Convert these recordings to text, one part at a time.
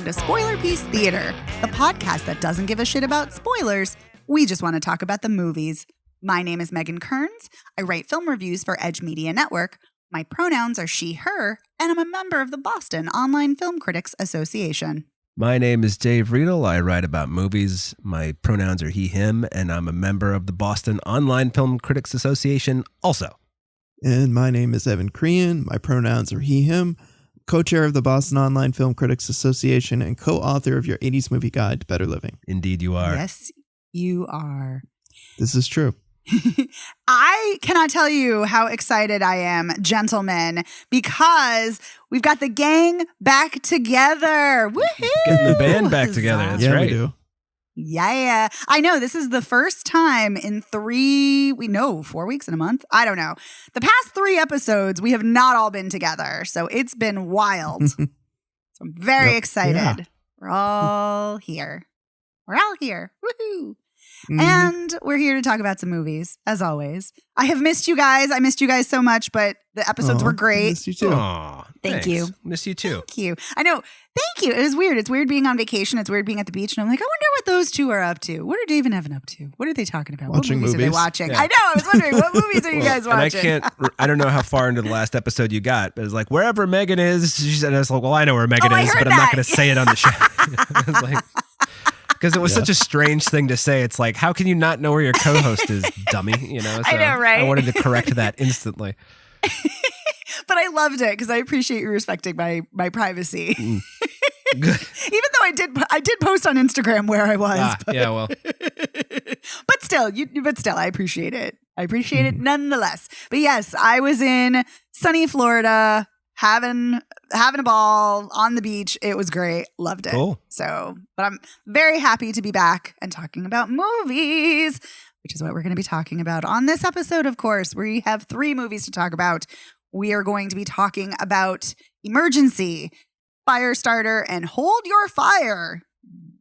welcome to Spoiler Piece Theater, the podcast that doesn't give a shit about spoilers. We just want to talk about the movies. My name is Megan Kearns. I write film reviews for Edge Media Network. My pronouns are she, her, and I'm a member of the Boston Online Film Critics Association. My name is Dave Riedel. I write about movies. My pronouns are he, him, and I'm a member of the Boston Online Film Critics Association also. And my name is Evan Crean. My pronouns are he, him, co-chair of the Boston Online Film Critics Association and co-author of your 80s movie guide to better living. Indeed you are. Yes, you are. This is true. I cannot tell you how excited I am, gentlemen, because we've got the gang back together. Woohoo! Getting the band back together. That's yeah, right. we do. Yeah. I know this is the first time in 4 weeks in a month. I don't know. The past 3 episodes, we have not all been together. So it's been wild. So I'm very excited. Yeah. We're all here. We're all here. Woohoo. Mhm. And we're here to talk about some movies, as always. I have missed you guys. I missed you guys so much, but the episodes were I great. miss you too. Aw, Thank thanks. you. Miss you too. Thank you. I know. Thank you. It was weird. It's weird being on vacation. It's weird being at the beach. And I'm like, I wonder what those two are up to. What are Dave and Evan up to? What are they talking about? Watching what movies are they movies. watching? Yeah. I know. I was wondering, what movies are you guys And watching? I don't know how far into the last episode you got, but it's like, wherever Megan is, she said, I was like, well, I know where Megan I is, heard but I'm not that. going to say it on the show. I was like, because it was such a strange thing to say. It's like, how can you not know where your co-host is, dummy? You know, I know, right? I wanted to correct that instantly. But I loved it because I appreciate you respecting my privacy. Good. Even though I did post on Instagram where I was. But, Yeah, well, but still, I appreciate it. I appreciate it nonetheless. But yes, I was in sunny Florida having a ball on the beach. It was great. Loved it. Cool. So, but I'm very happy to be back and talking about movies, which is what we're going to be talking about on this episode. Of course, we have 3 movies to talk about. We are going to be talking about Emergency, Firestarter, and Hold Your Fire.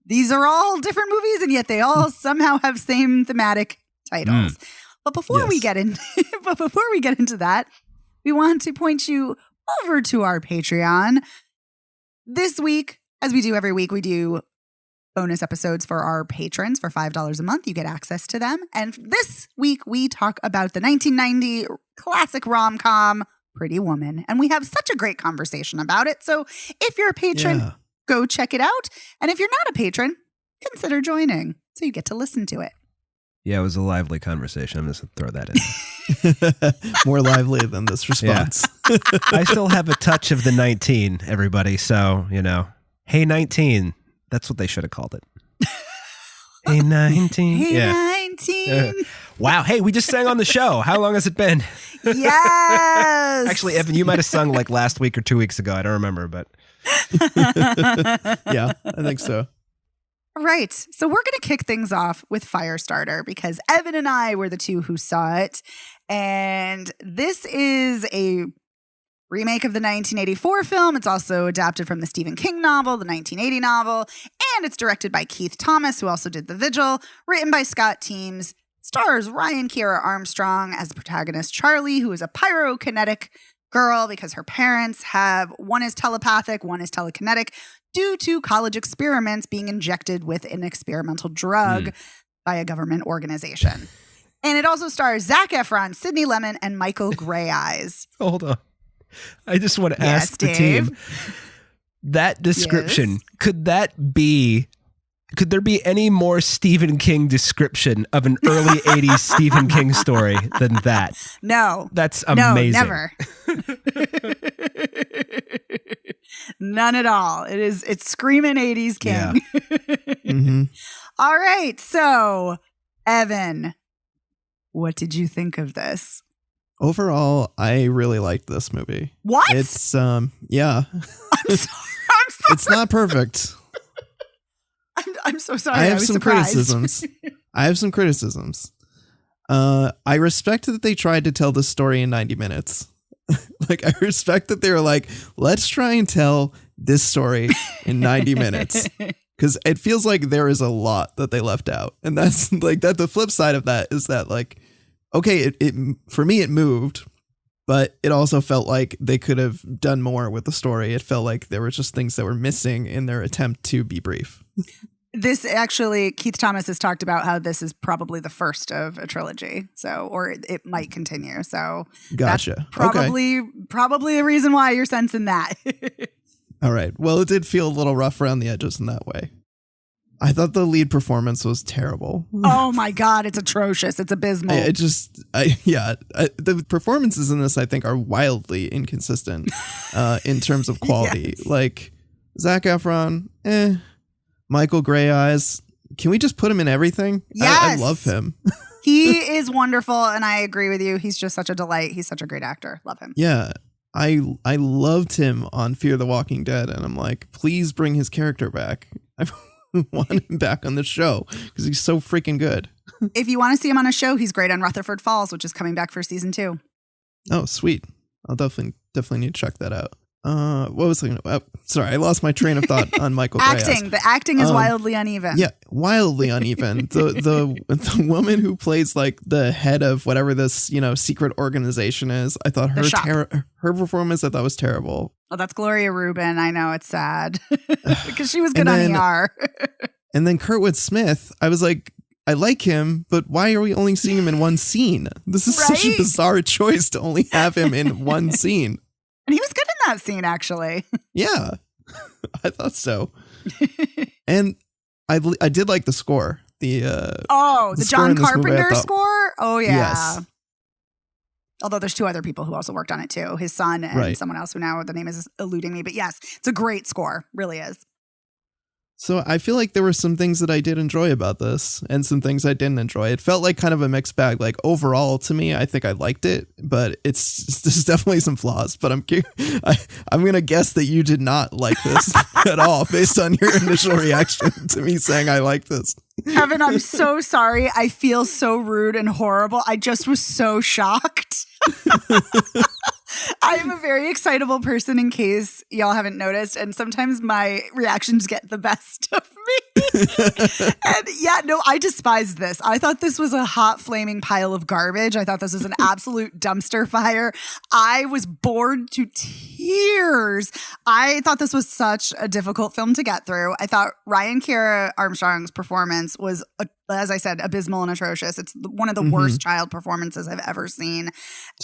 These are all different movies, and yet they all somehow have same thematic titles. But before we get into that, we want to point you over to our Patreon. This week, as we do every week, we do bonus episodes for our patrons for $5 a month. You get access to them. And this week, we talk about the 1990 classic rom-com, Pretty Woman. And we have such a great conversation about it. So if you're a patron, go check it out. And if you're not a patron, consider joining so you get to listen to it. yeah, it was a lively conversation. I'm just going to throw that in. More lively than this response. I still have a touch of the 19, everybody. So, you know, hey, 19. That's what they should have called it. Hey, 19. Hey, 19. Wow. Hey, we just sang on the show. How long has it been? Yes. Actually, Evan, you might have sung like last week or 2 weeks ago. I don't remember, but. Yeah, I think so. Right. So we're going to kick things off with Firestarter because Evan and I were the two who saw it. And this is a remake of the 1984 film. It's also adapted from the Stephen King novel, the 1980 novel. And it's directed by Keith Thomas, who also did The Vigil. Written by Scott Teems. Stars Ryan Kiera Armstrong as the protagonist, Charlie, who is a pyrokinetic girl because her parents have, one is telepathic, one is telekinetic, due to college experiments being injected with an experimental drug by a government organization. And it also stars Zac Efron, Sidney Lemon, and Michael Grey Eyes. Hold on. I just want to ask the team, that description, could there be any more Stephen King description of an early 80s Stephen King story than that? No. That's amazing. No, never. None at all. It's screaming 80s King. Mm-hmm. All right. So, Evan, what did you think of this? Overall, I really liked this movie. What? It's yeah. I'm so It's not perfect. I'm so sorry. I have was some surprised. criticisms. I respect that they tried to tell this story in 90 minutes. Like, I respect that they were like, let's try and tell this story in 90 minutes. Because it feels like there is a lot that they left out. And that's like that. The flip side of that is that, like, okay, it for me, it moved. but it also felt like they could have done more with the story. It felt like there were just things that were missing in their attempt to be brief. This actually, Keith Thomas has talked about how this is probably the first of a trilogy. So, or it might continue. So gotcha. That's probably a reason why you're sensing that. All right. Well, it did feel a little rough around the edges in that way. I thought the lead performance was terrible. Oh my God, it's atrocious. It's abysmal. The performances in this, I think, are wildly inconsistent in terms of quality. Yes. Like Zac Efron, Michael Grey Eyes. Can we just put him in everything? Yes. I love him. He is wonderful, and I agree with you. He's just such a delight. He's such a great actor. Love him. Yeah. I loved him on Fear the Walking Dead, and I'm like, please bring his character back. I want him back on the show because he's so freaking good. If you want to see him on a show, he's great on Rutherford Falls, which is coming back for season 2. Oh, sweet. I'll definitely need to check that out. What was I going sorry, I lost my train of thought on Michael Grey. The acting is wildly uneven. Yeah, wildly uneven. The woman who plays like the head of whatever this, secret organization is, I thought her performance I thought was terrible. Oh, that's Gloria Rubin. I know, it's sad because she was good on ER. And then Kurtwood Smith, I was like, I like him, but why are we only seeing him in one scene? This is such a bizarre choice to only have him in one scene. And he was good in that scene, actually. Yeah, I thought so. And I did like the score. The John Carpenter score? Oh, yeah. Yes. Although there's 2 other people who also worked on it, too. His son and someone else who now the name is eluding me. But yes, it's a great score. Really is. So I feel like there were some things that I did enjoy about this and some things I didn't enjoy. It felt like kind of a mixed bag. Like overall to me, I think I liked it, but there's definitely some flaws, but I'm going to guess that you did not like this at all based on your initial reaction to me saying I like this. Evan, I'm so sorry. I feel so rude and horrible. I just was so shocked. I'm a very excitable person in case y'all haven't noticed. And sometimes my reactions get the best of me. And yeah, no, I despised this. I thought this was a hot flaming pile of garbage. I thought this was an absolute dumpster fire. I was bored to tears. I thought this was such a difficult film to get through. I thought Ryan Kiera Armstrong's performance was, as I said, abysmal and atrocious. It's one of the worst child performances I've ever seen.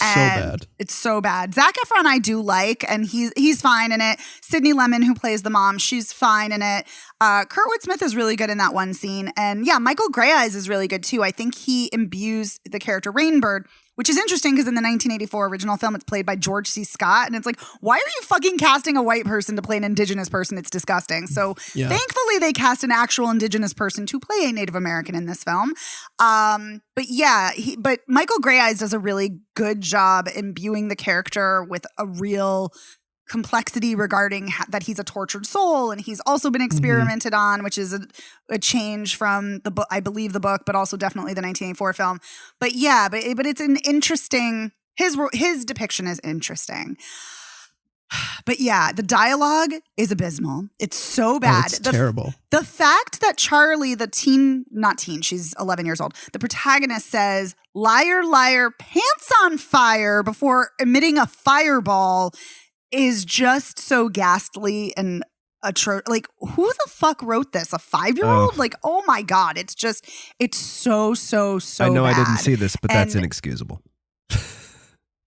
And so bad. It's so bad. Zac Efron I do like, and he's fine in it. Sydney Lemon, who plays the mom, she's fine in it. Kurtwood Smith is really good in that one scene. And yeah, Michael Grey Eyes is really good too. I think he imbues the character Rainbird, which is interesting because in the 1984 original film, it's played by George C. Scott. And it's like, why are you fucking casting a white person to play an indigenous person? It's disgusting. So thankfully they cast an actual indigenous person to play a Native American in this film. But yeah, but Michael Grey Eyes does a really good job imbuing the character with a real complexity regarding that he's a tortured soul, and he's also been experimented on, which is a change from the book, I believe the book, but also definitely the 1984 film. But yeah, but it's an interesting, his depiction is interesting. But yeah, the dialogue is abysmal. It's so bad. It's terrible. The fact that Charlie, she's 11 years old. The protagonist says, "Liar, liar, pants on fire" before emitting a fireball is just so ghastly and like, who the fuck wrote this? A 5-year-old? Oh. Like, oh my God. It's so I know bad. I didn't see this, but that's inexcusable.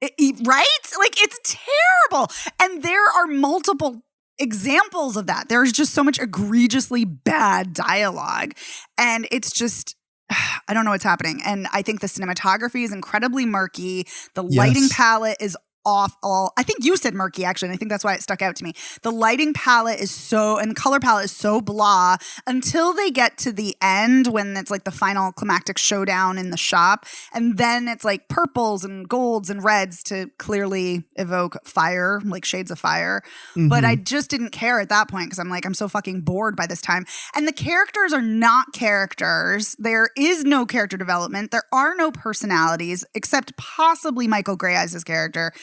Right? Like, it's terrible. And there are multiple examples of that. There's just so much egregiously bad dialogue. And it's just, I don't know what's happening. And I think the cinematography is incredibly murky. The lighting palette is awful. I think you said murky, actually, and I think that's why it stuck out to me. The lighting palette is and the color palette is so blah until they get to the end when it's like the final climactic showdown in the shop. And then it's like purples and golds and reds to clearly evoke fire, like shades of fire. But I just didn't care at that point because I'm like, I'm so fucking bored by this time. And the characters are not characters. There is no character development. There are no personalities except possibly Michael Grey Eyes' character.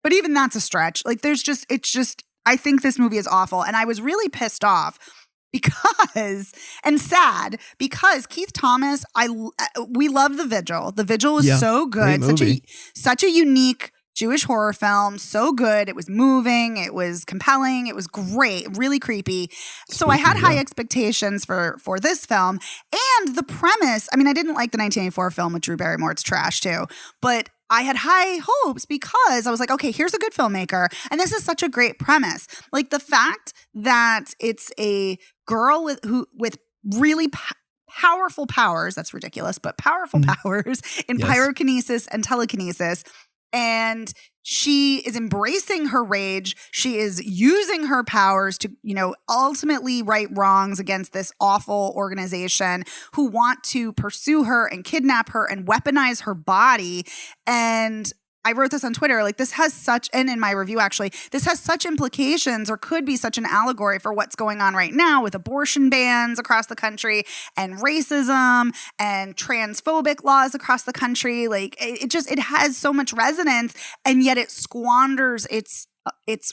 But even that's a stretch. Like, I think this movie is awful. And I was really pissed off and sad because Keith Thomas, we love The Vigil. The Vigil was so good. Such a unique Jewish horror film. So good. It was moving. It was compelling. It was great. Really creepy. So I had high expectations for this film. And the premise, I mean, I didn't like the 1984 film with Drew Barrymore. It's trash too. But I had high hopes because I was like, okay, here's a good filmmaker. And this is such a great premise. Like the fact that it's a girl with really powerful powers. That's ridiculous, but powerful powers in pyrokinesis and telekinesis. And she is embracing her rage. She is using her powers to, ultimately right wrongs against this awful organization who want to pursue her and kidnap her and weaponize her body. And I wrote this on Twitter, like this has such, and in my review actually, this has such implications or could be such an allegory for what's going on right now with abortion bans across the country and racism and transphobic laws across the country. Like it has so much resonance, and yet it squanders its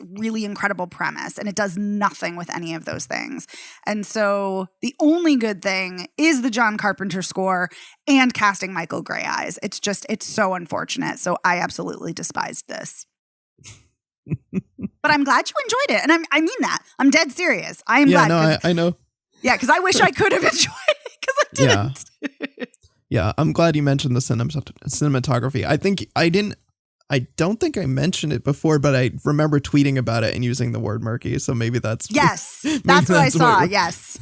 really incredible premise, and it does nothing with any of those things. And so the only good thing is the John Carpenter score and casting Michael Grey Eyes. It's so unfortunate. So I absolutely despised this. But I'm glad you enjoyed it. And I mean that. I'm dead serious. I am glad. No, I know. Yeah, because I wish I could have enjoyed it because I didn't. Yeah, I'm glad you mentioned the cinematography. I don't think I mentioned it before, but I remember tweeting about it and using the word murky. So maybe that's that's what I saw. Yes.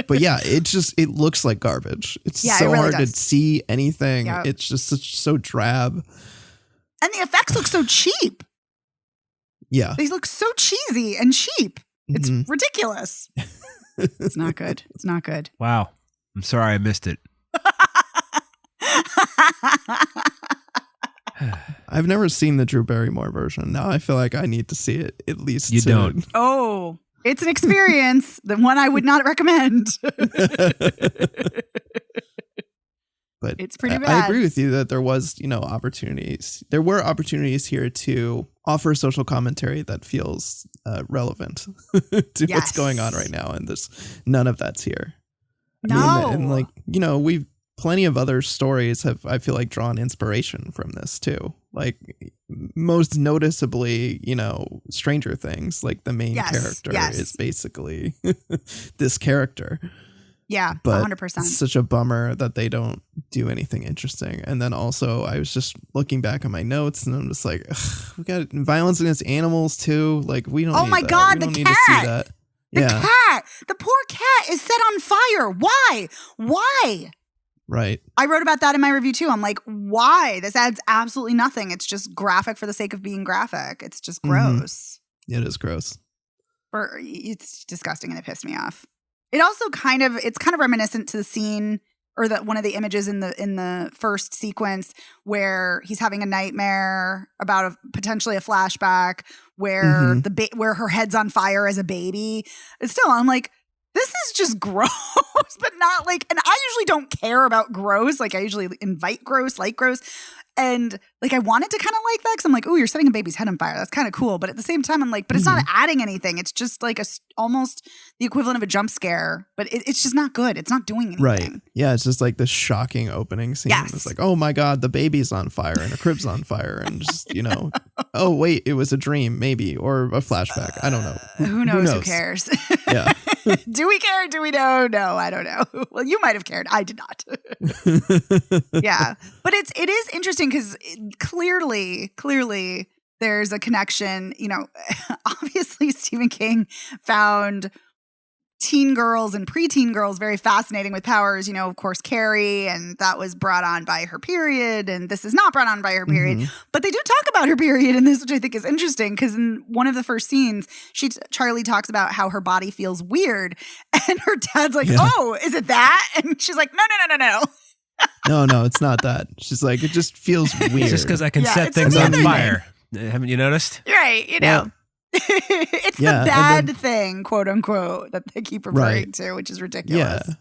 But yeah, it looks like garbage. It's so it really hard does. to see anything. Yep. It's just so drab. And the effects look so cheap. Yeah. They look so cheesy and cheap. It's ridiculous. It's not good. It's not good. Wow. I'm sorry I missed it. I've never seen the Drew Barrymore version. Now I feel like I need to see it at least. You don't. Oh, it's an experience. The one I would not recommend. But it's pretty bad. I agree with you that there was, opportunities. There were opportunities here to offer social commentary that feels relevant to what's going on right now. And there's none of that's here. No. We've plenty of other stories have, I feel like, drawn inspiration from this too. Like most noticeably, Stranger Things, like the main character is basically this character. Yeah, but 100%. It's such a bummer that they don't do anything interesting. And then also I was just looking back on my notes and I'm just like, we got violence against animals too. Like we don't. Oh my God, the cat. The Yeah. cat. The poor cat is set on fire. Why? Right. I wrote about that in my review too. I'm like, why? This adds absolutely nothing. It's just graphic for the sake of being graphic. It's just gross. It is gross. It's disgusting and it pissed me off. It also it's kind of reminiscent to the scene or one of the images in the first sequence where he's having a nightmare about potentially a flashback where where her head's on fire as a baby. It's still, I'm like, this is just gross, but not like, and I usually don't care about gross. Like I usually invite gross, like gross. And like, I wanted to kind of like that because I'm like, oh, you're setting a baby's head on fire. That's kind of cool. But at the same time, I'm like, but it's not adding anything. It's just like almost the equivalent of a jump scare, but it's just not good. It's not doing anything. Right. Yeah. It's just like this shocking opening scene. Yes. It's like, oh my God, the baby's on fire and a crib's on fire. And just, oh wait, it was a dream maybe, or a flashback. I don't know. Who knows? Who cares? Yeah. Do we care? Do we know? No, I don't know. Well, you might have cared. I did not. Yeah. But it is interesting because clearly there's a connection. Obviously Stephen King found teen girls and preteen girls very fascinating with powers. Of course, Carrie, and that was brought on by her period, and this is not brought on by her period. But they do talk about her period in this, which I think is interesting because in one of the first scenes, Charlie talks about how her body feels weird, and her dad's like, "Oh, is it that?" And she's like, "No." No, it's not that. She's like, it just feels weird. It's just because I can set things on fire. Haven't you noticed? Right, Well, it's the bad thing, quote unquote, that they keep referring to, which is ridiculous. Yeah.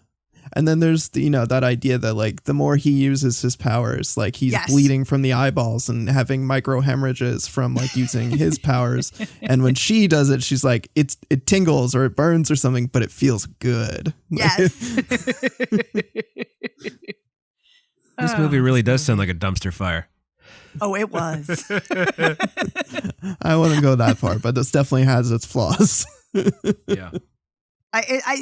And then there's that idea that like the more he uses his powers, like he's bleeding from the eyeballs and having micro hemorrhages from like using his powers. And when she does it, she's like, it tingles or it burns or something, but it feels good. Yes. This movie really does sound like a dumpster fire. Oh, it was. I wouldn't go that far, but this definitely has its flaws. Yeah.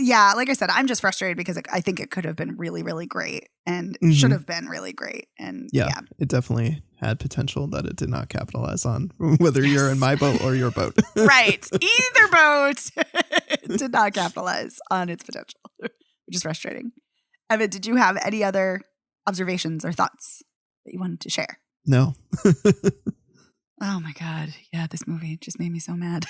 Yeah, like I said, I'm just frustrated because I think it could have been really, really great and should have been really great. And yeah, it definitely had potential that it did not capitalize on, whether you're in my boat or your boat. Right. Either boat did not capitalize on its potential, which is frustrating. Evan, did you have any other observations or thoughts that you wanted to share? No. Oh my God. Yeah, this movie just made me so mad.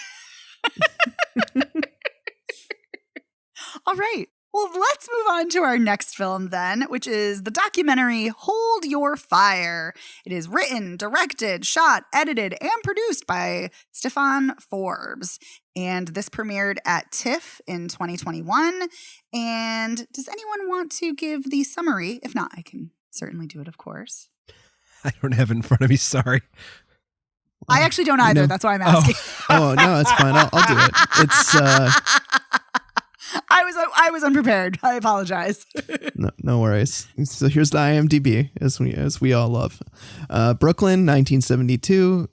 All right. Well, let's move on to our next film then, which is the documentary Hold Your Fire. It is written, directed, shot, edited, and produced by Stefan Forbes. And this premiered at TIFF in 2021. And does anyone want to give the summary? If not, I can certainly do it, of course. I don't have it in front of me. Sorry. I actually don't either. No. That's why I'm asking. Oh, no, it's fine. I'll do it. It's I was unprepared. I apologize. no worries. So here's the IMDb, as we all love. Brooklyn, 1972,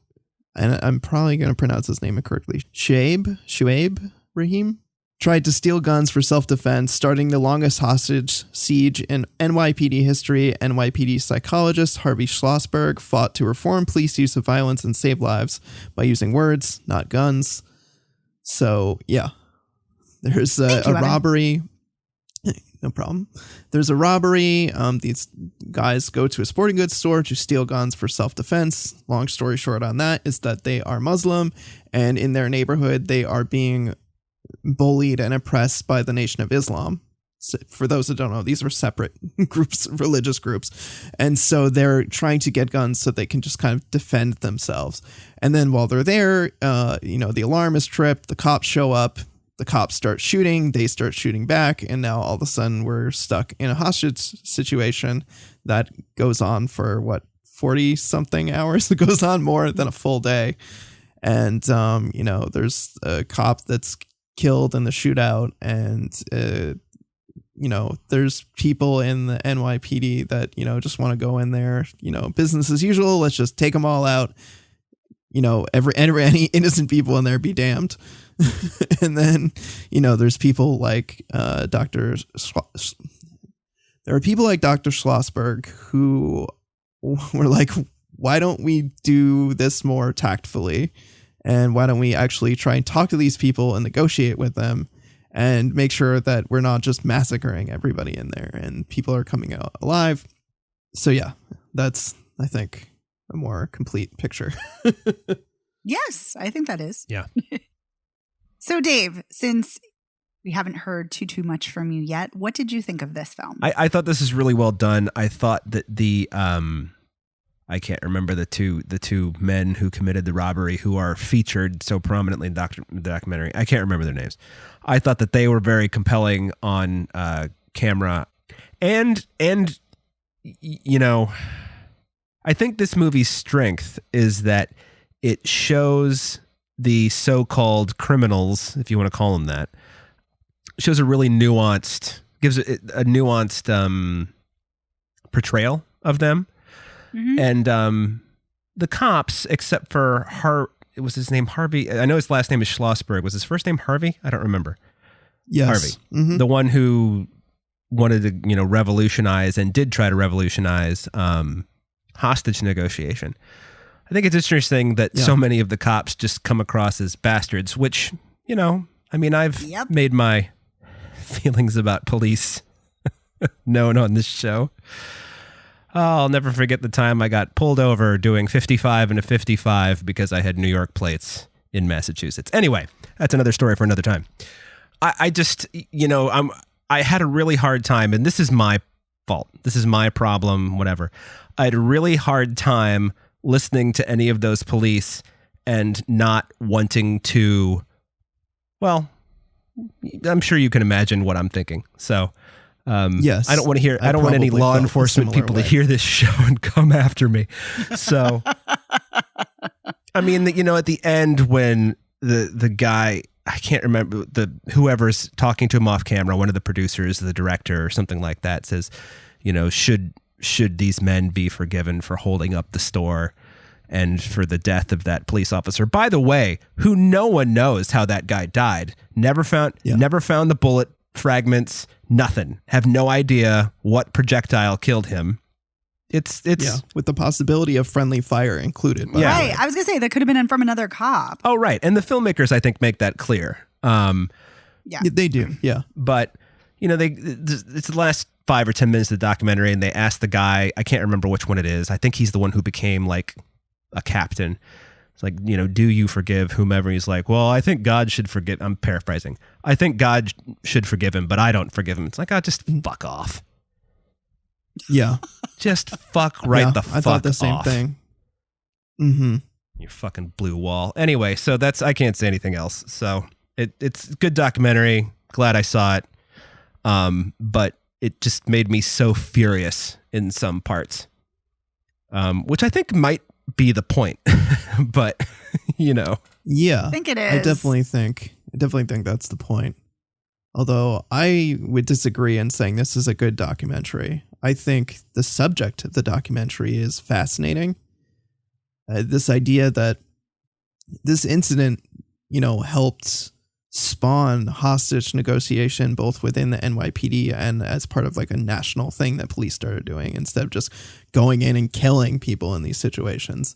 and I'm probably going to pronounce his name incorrectly. Shuaib Rahim tried to steal guns for self-defense, starting the longest hostage siege in NYPD history. NYPD psychologist Harvey Schlossberg fought to reform police use of violence and save lives by using words, not guns. So, yeah. There's a robbery. No problem. There's a robbery. These guys go to a sporting goods store to steal guns for self-defense. Long story short on that is that they are Muslim, and in their neighborhood, they are being bullied and oppressed by the Nation of Islam. So for those that don't know, these are separate groups, religious groups. And so they're trying to get guns so they can just kind of defend themselves. And then while they're there, the alarm is tripped. The cops show up. The cops start shooting, they start shooting back, and now all of a sudden we're stuck in a hostage situation that goes on for 40-something hours? It goes on more than a full day. And, there's a cop that's killed in the shootout, and, there's people in the NYPD that, just want to go in there, business as usual, let's just take them all out. Any innocent people in there be damned. And then, there's people like there are people like Dr. Schlossberg who were like, why don't we do this more tactfully? And why don't we actually try and talk to these people and negotiate with them and make sure that we're not just massacring everybody in there and people are coming out alive? So yeah, that's, I think, a more complete picture. Yes, I think that is. Yeah. So Dave, since we haven't heard too much from you yet, what did you think of this film? I thought this is really well done. I thought that the I can't remember the two men who committed the robbery who are featured so prominently in the documentary. I can't remember their names. I thought that they were very compelling on camera, and I think this movie's strength is that it shows the so-called criminals, if you want to call them that, shows a really gives a nuanced portrayal of them. Mm-hmm. And the cops, except for was his name Harvey? I know his last name is Schlossberg. Was his first name Harvey? I don't remember. Yes. Harvey. Mm-hmm. The one who wanted to, revolutionize and did try to revolutionize hostage negotiation. I think it's interesting that so many of the cops just come across as bastards, which, I've made my feelings about police known on this show. Oh, I'll never forget the time I got pulled over doing 55 and a 55 because I had New York plates in Massachusetts. Anyway, that's another story for another time. I just, I had a really hard time, and this is my fault. This is my problem, whatever. I had a really hard time listening to any of those police and not wanting to, well, I'm sure you can imagine what I'm thinking. So, yes, I don't want to hear, I don't want any law enforcement people to hear this show and come after me. So, I mean, at the end when the guy, I can't remember, whoever's talking to him off camera, one of the producers, the director or something like that says, should these men be forgiven for holding up the store? and for the death of that police officer, by the way, who no one knows how that guy died. Never found the bullet fragments, nothing. Have no idea what projectile killed him. It's with the possibility of friendly fire included. Right. I was going to say that could have been from another cop. Oh, right. And the filmmakers, I think, make that clear. Yeah, they do. Yeah. But, it's the last 5 or 10 minutes of the documentary, and they ask the guy, I can't remember which one it is. I think he's the one who became like a captain. It's like, do you forgive whomever? He's like, well, I think God should forgive. I'm paraphrasing. I think God should forgive him, but I don't forgive him. It's like, just fuck off. Yeah. Just fuck the fuck off. I thought the same thing. Mm-hmm. You fucking blue wall. Anyway, so I can't say anything else. So it's a good documentary. Glad I saw it. But it just made me so furious in some parts, which I think might be the point. But, Yeah. I think it is. I definitely think that's the point. Although I would disagree in saying this is a good documentary. I think the subject of the documentary is fascinating. This idea that this incident, helped spawn hostage negotiation both within the NYPD and as part of like a national thing that police started doing instead of just going in and killing people in these situations.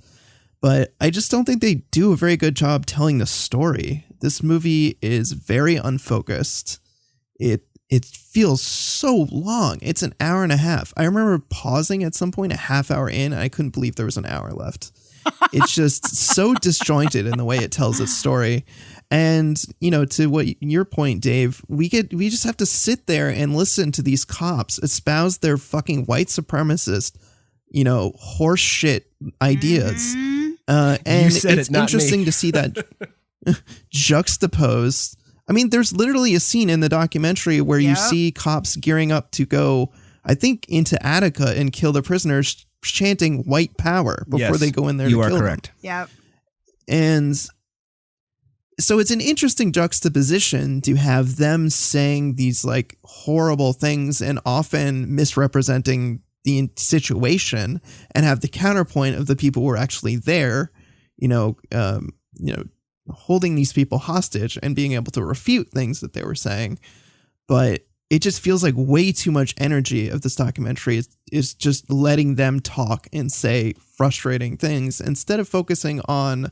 But I just don't think they do a very good job telling the story. This movie is very unfocused. It feels so long. It's an hour and a half. I remember pausing at some point a half hour in, and I couldn't believe there was an hour left. It's just so disjointed in the way it tells its story. And, to what your point, Dave, we just have to sit there and listen to these cops espouse their fucking white supremacist, horse shit ideas. And it's interesting to see that juxtaposed. I mean, there's literally a scene in the documentary where you see cops gearing up to go, I think, into Attica and kill the prisoners, chanting white power before they go in there to kill them. You are correct. Yep. And so it's an interesting juxtaposition to have them saying these like horrible things and often misrepresenting the situation, and have the counterpoint of the people who are actually there, holding these people hostage and being able to refute things that they were saying. But it just feels like way too much energy of this documentary is just letting them talk and say frustrating things instead of focusing on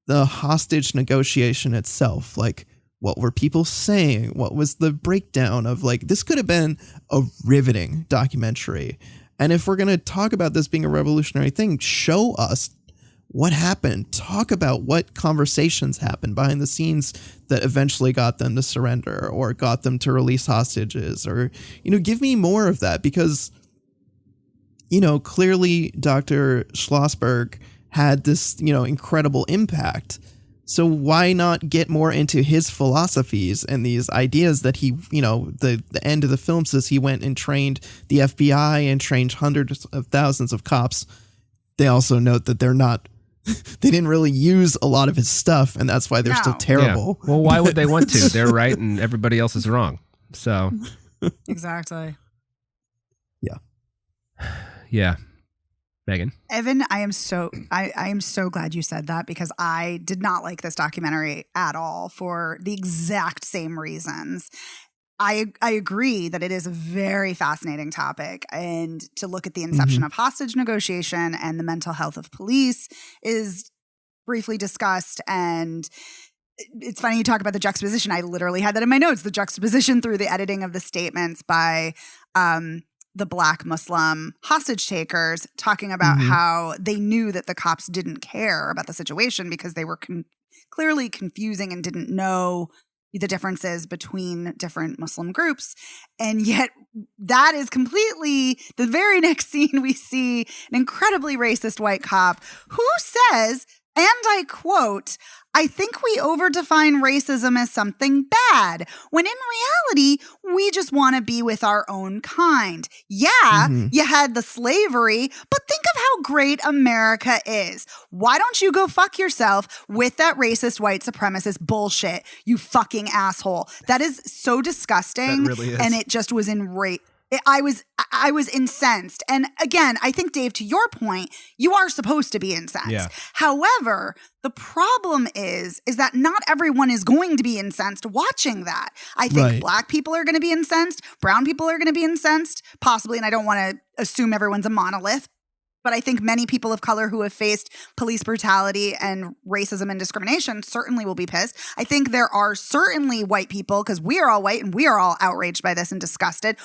the hostage negotiation itself. Like, what were people saying? What was the breakdown of, like, this could have been a riveting documentary. And if we're going to talk about this being a revolutionary thing, show us what happened. Talk about what conversations happened behind the scenes that eventually got them to surrender or got them to release hostages, or, give me more of that, because, clearly Dr. Schlossberg had this, incredible impact. So why not get more into his philosophies and these ideas that he, the end of the film says he went and trained the FBI and trained hundreds of thousands of cops. They also note that they didn't really use a lot of his stuff, and that's why they're still terrible. Yeah. Well, why would they want to? They're right and everybody else is wrong. So exactly. Yeah. Yeah. Megan? Evan, I am so glad you said that, because I did not like this documentary at all for the exact same reasons. I agree that it is a very fascinating topic, and to look at the inception of hostage negotiation and the mental health of police is briefly discussed. And it's funny you talk about the juxtaposition. I literally had that in my notes, the juxtaposition through the editing of the statements by the Black Muslim hostage takers, talking about how they knew that the cops didn't care about the situation because they were clearly confusing and didn't know the differences between different Muslim groups. And yet that is completely the very next scene. We see an incredibly racist white cop who says, and I quote, "I think we overdefine racism as something bad, when in reality, we just want to be with our own kind. Yeah, you had the slavery, but think of how great America is. Why don't you go fuck yourself with that racist white supremacist bullshit, you fucking asshole?" That is so disgusting. That really is. And it just was I was incensed. And again, I think, Dave, to your point, you are supposed to be incensed. Yeah. However, the problem is that not everyone is going to be incensed watching that. I think Black people are going to be incensed. Brown people are going to be incensed, possibly. And I don't want to assume everyone's a monolith. But I think many people of color who have faced police brutality and racism and discrimination certainly will be pissed. I think there are certainly white people, because we are all white and we are all outraged by this and disgusted.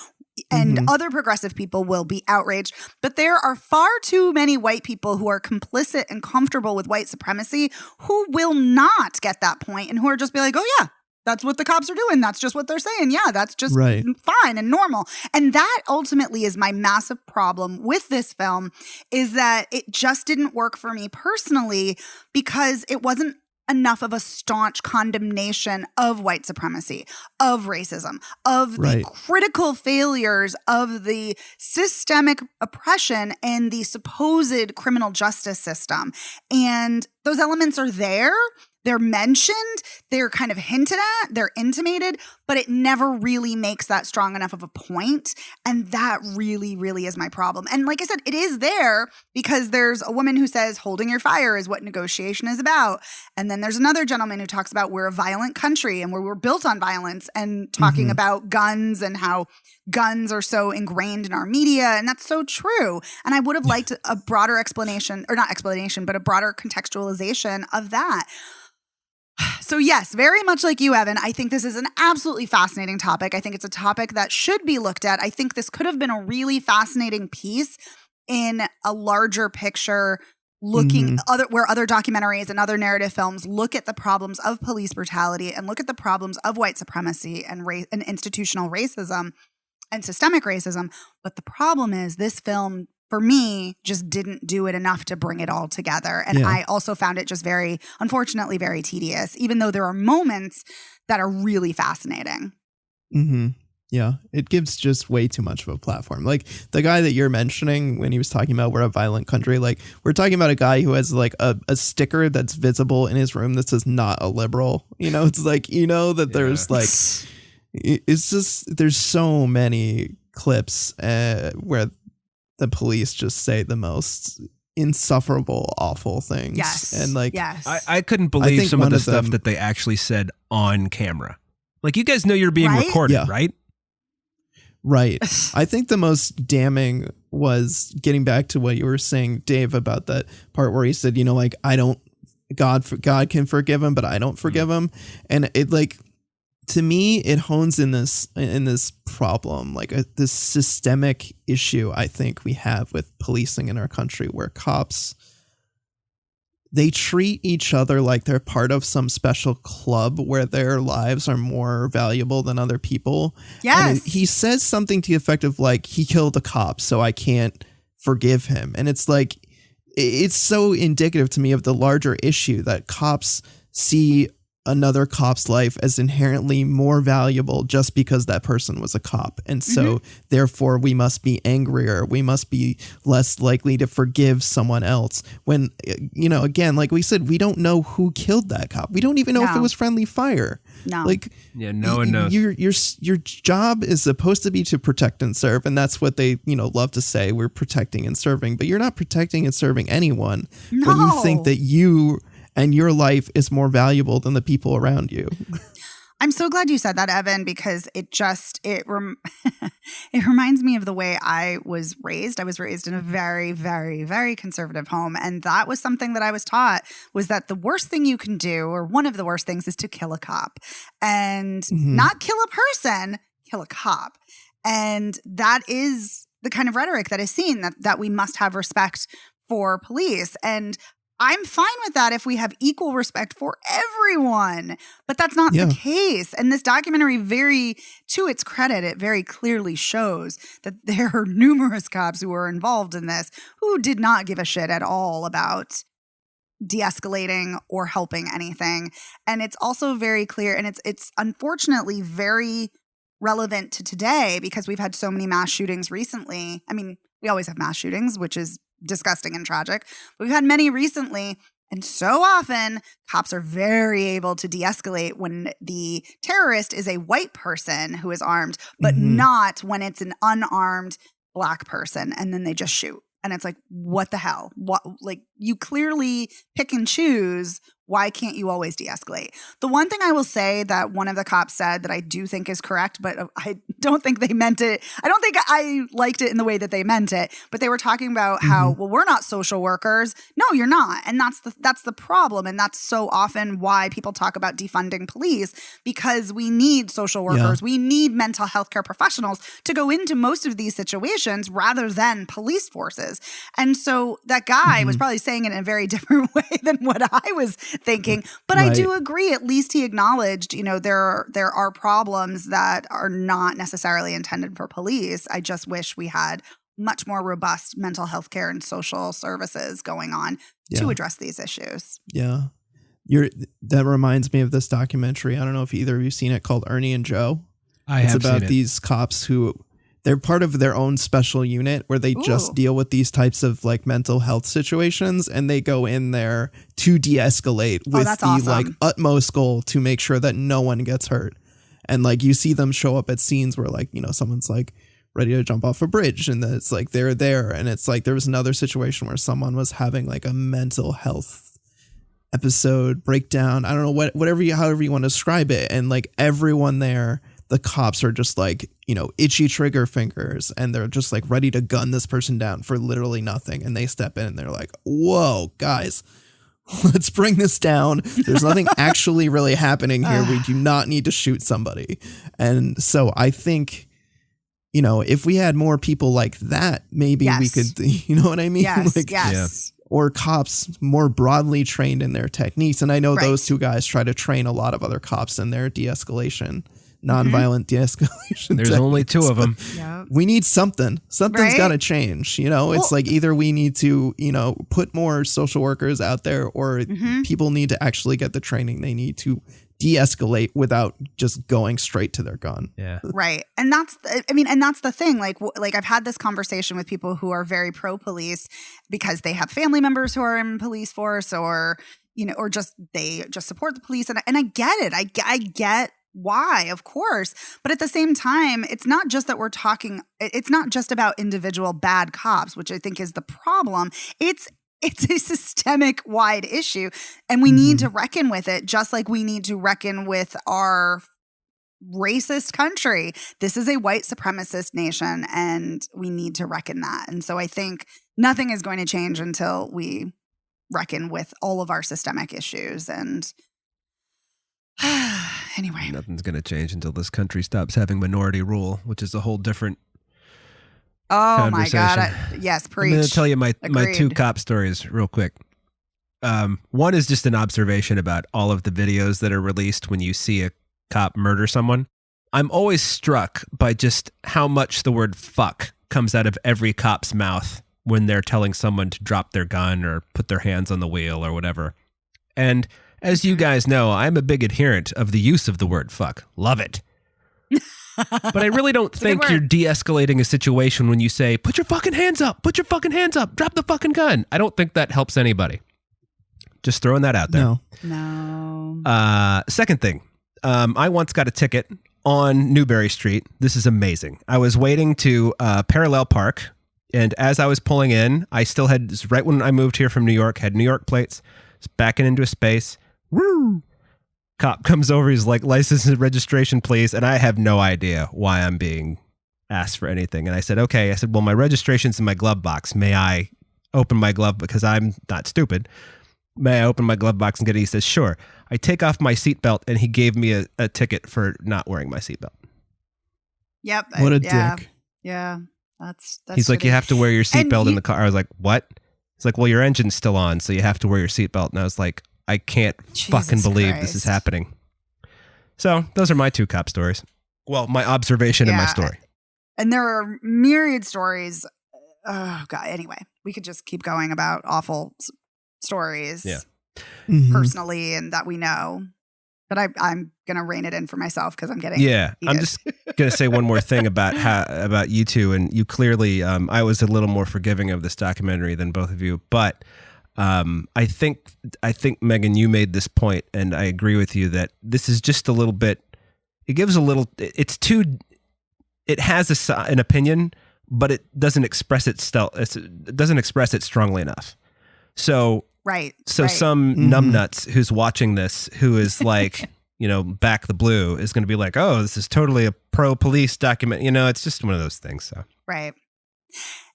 And other progressive people will be outraged. But there are far too many white people who are complicit and comfortable with white supremacy who will not get that point and who are just be like, oh, yeah, that's what the cops are doing. That's just what they're saying. Yeah, that's just fine and normal. And that ultimately is my massive problem with this film, is that it just didn't work for me personally because it wasn't enough of a staunch condemnation of white supremacy, of racism, of the critical failures of the systemic oppression and the supposed criminal justice system. And those elements are there. They're mentioned, they're kind of hinted at, they're intimated, but it never really makes that strong enough of a point. And that really, really is my problem. And like I said, it is there because there's a woman who says holding your fire is what negotiation is about. And then there's another gentleman who talks about we're a violent country and we're built on violence, and talking about guns and how guns are so ingrained in our media. And that's so true. And I would have liked a broader explanation, or not explanation, but a broader contextualization of that. So yes, very much like you, Evan, I think this is an absolutely fascinating topic. I think it's a topic that should be looked at. I think this could have been a really fascinating piece in a larger picture, looking where other documentaries and other narrative films look at the problems of police brutality and look at the problems of white supremacy and and institutional racism and systemic racism. But the problem is this film, for me, just didn't do it enough to bring it all together. And I also found it just unfortunately, very tedious, even though there are moments that are really fascinating. Yeah, it gives just way too much of a platform. Like the guy that you're mentioning when he was talking about we're a violent country, like we're talking about a guy who has like a sticker that's visible in his room that says not a liberal. You know, it's like, you know, that there's like, it's just, there's so many clips where the police just say the most insufferable, awful things. Yes. And like, I couldn't believe some of the stuff that they actually said on camera. Like, you guys know you're being recorded, right? Right. I think the most damning was getting back to what you were saying, Dave, about that part where he said, you know, like, God can forgive him, but I don't forgive him. And it, like, to me, it hones in this problem, like this systemic issue I think we have with policing in our country, where cops, they treat each other like they're part of some special club where their lives are more valuable than other people. Yes. And he says something to the effect of like, he killed a cop, so I can't forgive him. And it's like, it's so indicative to me of the larger issue that cops see another cop's life as inherently more valuable just because that person was a cop. And so therefore we must be angrier. We must be less likely to forgive someone else when, you know, again, like we said, we don't know who killed that cop. We don't even know if it was friendly fire. No. Like, no one knows. Your job is supposed to be to protect and serve. And that's what they, you know, love to say. We're protecting and serving, but you're not protecting and serving anyone when you think that you and your life is more valuable than the people around you. I'm so glad you said that, Evan, because it reminds me of the way I was raised. I was raised in a very, very, very conservative home. And that was something that I was taught, was that the worst thing you can do, or one of the worst things, is to kill a cop. And not kill a person, kill a cop. And that is the kind of rhetoric that is seen, that we must have respect for police. And I'm fine with that if we have equal respect for everyone, but that's not the case. And this documentary, very to its credit, it very clearly shows that there are numerous cops who were involved in this who did not give a shit at all about de-escalating or helping anything. And it's also very clear, and it's unfortunately very relevant to today because we've had so many mass shootings recently. I mean, we always have mass shootings, which is disgusting and tragic. But we've had many recently, And so often, cops are very able to de-escalate when the terrorist is a white person who is armed, but not when it's an unarmed Black person, and then they just shoot. And it's like, what the hell? What, like, you clearly pick and choose. Why can't you always de-escalate? The one thing I will say that one of the cops said that I do think is correct, but I don't think they meant it. I don't think I liked it in the way that they meant it. But they were talking about how, well, we're not social workers. No, you're not. And that's the problem. And that's so often why people talk about defunding police, because we need social workers. Yeah. We need mental health care professionals to go into most of these situations rather than police forces. And so that guy was probably saying it in a very different way than what I was thinking. But I do agree. At least he acknowledged, there are problems that are not necessarily intended for police. I just wish we had much more robust mental health care and social services going on to address these issues. Yeah. That reminds me of this documentary. I don't know if either of you seen it, called Ernie and Joe. It's about these cops who they're part of their own special unit where they just deal with these types of like mental health situations, and they go in there to de-escalate with the like utmost goal to make sure that no one gets hurt. And like you see them show up at scenes where like, someone's like ready to jump off a bridge, and then it's like they're there. And it's like there was another situation where someone was having like a mental health episode breakdown. I don't know, however you want to describe it. And like everyone there, the cops are just like, itchy trigger fingers, and they're just like ready to gun this person down for literally nothing. And they step in and they're like, whoa, guys, let's bring this down. There's nothing actually really happening here. We do not need to shoot somebody. And so I think, if we had more people like that, maybe we could, you know what I mean? Yes, like, yes. Or cops more broadly trained in their techniques. And I know those two guys try to train a lot of other cops in their de-escalation. Nonviolent de-escalation. There's only two of them. Yeah. We need something. Something's got to change. It's like either we need to, put more social workers out there, or people need to actually get the training they need to de-escalate without just going straight to their gun. Yeah. Right. And that's the thing. Like I've had this conversation with people who are very pro-police because they have family members who are in police force, or, or just they just support the police. And I get it. I get why, of course. But at the same time, it's not just that it's not just about individual bad cops, which I think is the problem. It's a systemic wide issue, and we need to reckon with it, just like we need to reckon with our racist country. This is a white supremacist nation, and we need to reckon that. And so I think nothing is going to change until we reckon with all of our systemic issues. And anyway, nothing's going to change until this country stops having minority rule, which is a whole different my God. Yes, preach. I'm going to tell you my two cop stories real quick. One is just an observation about all of the videos that are released when you see a cop murder someone. I'm always struck by just how much the word fuck comes out of every cop's mouth when they're telling someone to drop their gun or put their hands on the wheel or whatever. And as you guys know, I'm a big adherent of the use of the word fuck. Love it. But I really don't think you're de-escalating a situation when you say, put your fucking hands up, drop the fucking gun. I don't think that helps anybody. Just throwing that out there. No. Second thing, I once got a ticket on Newberry Street. This is amazing. I was waiting to parallel park, and as I was pulling in, I still had, right when I moved here from New York, had New York plates, was backing into a space. Woo! Cop comes over, he's like, license and registration, please. And I have no idea why I'm being asked for anything. And I said, okay. I said, well, my registration's in my glove box. May I open my glove? Because I'm not stupid. May I open my glove box and get it? He says, sure. I take off my seatbelt, and he gave me a ticket for not wearing my seatbelt. Yep. What a dick. Yeah. That's He's like, you have to wear your seatbelt in the car. I was like, what? He's like, well, your engine's still on, so you have to wear your seatbelt. And I was like, I can't fucking believe this is happening. So those are my two cop stories. Well, my observation and my story. And there are myriad stories. Oh, God. Anyway, we could just keep going about awful stories personally and that we know. But I'm going to rein it in for myself because I'm getting heated. I'm just going to say one more thing about you two. And you clearly, I was a little more forgiving of this documentary than both of you. But I think Megan, you made this point, and I agree with you that this is just a little bit. It gives a little. It's too. It has an opinion, but it doesn't express it. It doesn't express it strongly enough. So right. Some numbnuts who's watching this, who is like, back the blue, is going to be like, oh, this is totally a pro-police document. It's just one of those things. So right.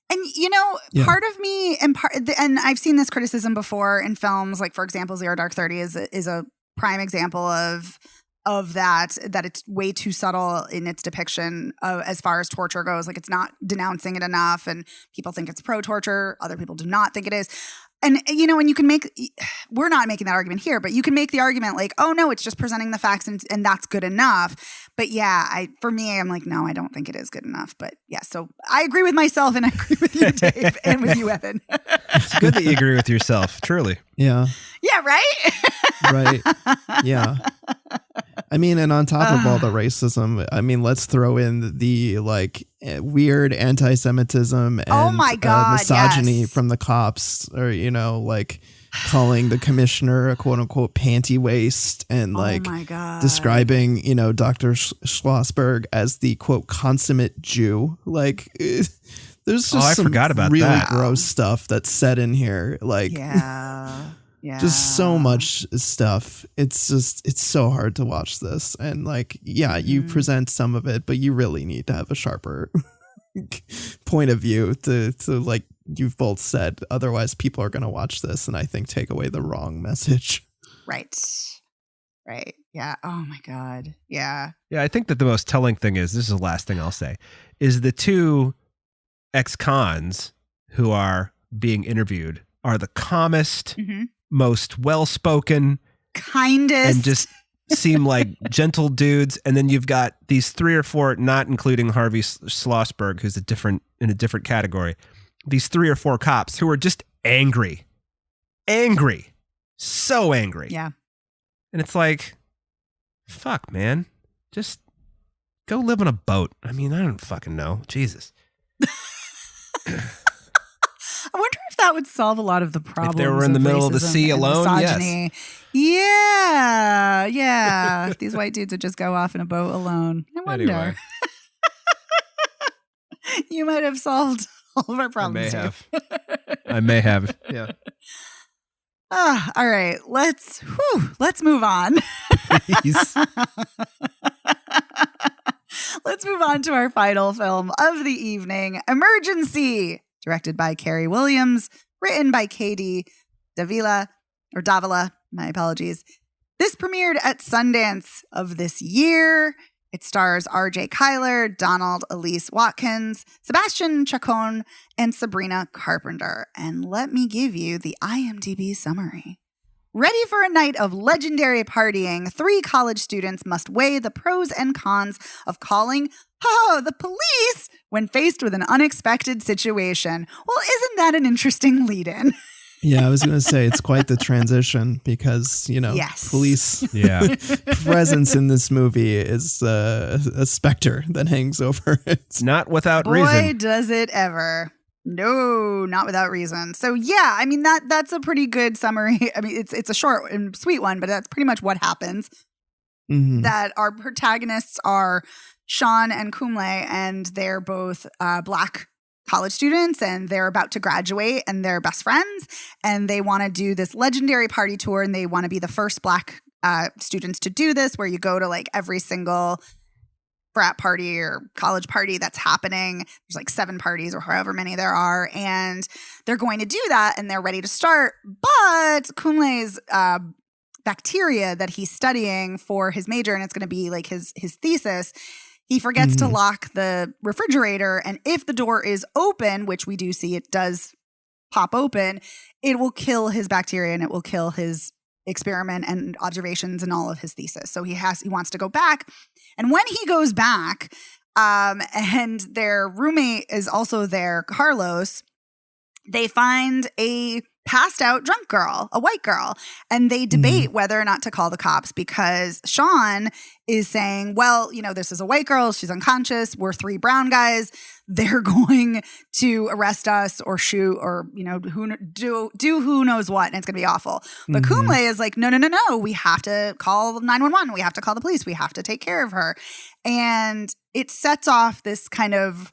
And part of me, and I've seen this criticism before in films, like for example, Zero Dark 30 is a prime example of that it's way too subtle in its depiction of, as far as torture goes. Like, it's not denouncing it enough, and people think it's pro-torture. Other people do not think it is. And, and you can we're not making that argument here, but you can make the argument like, oh no, it's just presenting the facts and that's good enough. But yeah, for me, I'm like, no, I don't think it is good enough. But yeah, so I agree with myself and I agree with you, Dave, and with you, Evan. It's good that you agree with yourself, truly. Yeah. Yeah, right? Right. Yeah. I mean, and on top of all the racism, I mean, let's throw in the weird anti-Semitism and oh my God, misogyny yes. from the cops, or calling the commissioner a quote unquote panty waist, and oh my God. describing Dr. Schlossberg as the quote consummate Jew. There's just some forgot about really that. gross stuff that's said in here. Yeah. Just so much stuff. It's so hard to watch this. And you present some of it, but you really need to have a sharper point of view to like you've both said. Otherwise, people are going to watch this and I think take away the wrong message. Right. Yeah. Oh my God. Yeah. Yeah, I think that the most telling thing is, this is the last thing I'll say, is the two ex-cons who are being interviewed are the calmest, most well-spoken, kindest, and just seem like gentle dudes. And then you've got these 3 or 4, not including Harvey Schlossberg, who's in a different category. These 3 or 4 cops who are just angry, so angry. Yeah. And it's like, fuck, man, just go live on a boat. I mean, I don't fucking know. Jesus. I wonder if that would solve a lot of the problems. If they were in the middle of the racism sea and alone, misogyny. Yes. Yeah. These white dudes would just go off in a boat alone. I wonder. Anyway. You might have solved all of our problems. I may have. Yeah. All right. Let's move on. Please. Let's move on to our final film of the evening, Emergency, directed by Carey Williams, written by K.D. Davila, my apologies. This premiered at Sundance of this year. It stars R.J. Kyler, Donald Elise Watkins, Sebastian Chacon, and Sabrina Carpenter. And let me give you the IMDb summary. Ready for a night of legendary partying, 3 college students must weigh the pros and cons of calling the police when faced with an unexpected situation. Well, isn't that an interesting lead-in? Yeah, I was going to say it's quite the transition because, yes. Police presence in this movie is a specter that hangs over it. Not without Boy, reason. Boy, does it ever. No, not without reason. So yeah, I mean that's a pretty good summary. I mean it's a short and sweet one, but that's pretty much what happens. Mm-hmm. That our protagonists are Sean and Kumle, and they're both Black college students, and they're about to graduate, and they're best friends, and they want to do this legendary party tour, and they want to be the first Black students to do this, where you go to every single frat party or college party that's happening. There's 7 parties or however many there are, and they're going to do that, and they're ready to start. But Kumle's bacteria that he's studying for his major, and it's going to be his thesis, he forgets to lock the refrigerator, and if the door is open, which we do see it does pop open, it will kill his bacteria and it will kill his experiment and observations and all of his thesis. So he wants to go back. And when he goes back, and their roommate is also there, Carlos, they find a passed out drunk girl, a white girl. And they debate whether or not to call the cops because Sean is saying, well, this is a white girl. She's unconscious. We're 3 brown guys. They're going to arrest us or shoot or, who knows what. And it's going to be awful. But Kumle is like, no. We have to call 911. We have to call the police. We have to take care of her. And it sets off this kind of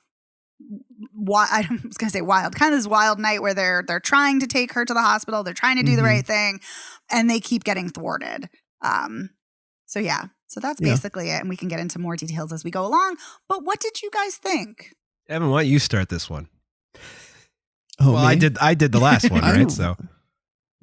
I was going to say wild, kind of this wild night where they're trying to take her to the hospital. They're trying to do the right thing and they keep getting thwarted. So that's basically it. And we can get into more details as we go along. But what did you guys think? Evan, why don't you start this one? Oh, well, me? I did the last one, right? So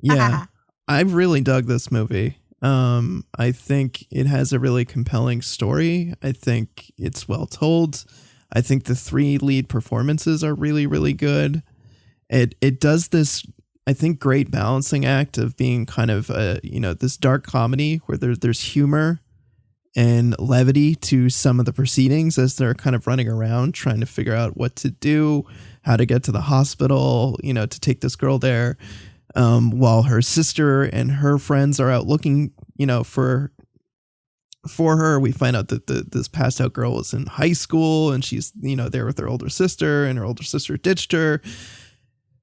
yeah, I really dug this movie. I think it has a really compelling story. I think it's well told. I think the 3 lead performances are really, really good. It does this, I think, great balancing act of being kind of this dark comedy where there's humor and levity to some of the proceedings as they're kind of running around trying to figure out what to do, how to get to the hospital, to take this girl there, while her sister and her friends are out looking, for her. We find out that this passed out girl is in high school and she's, there with her older sister and her older sister ditched her.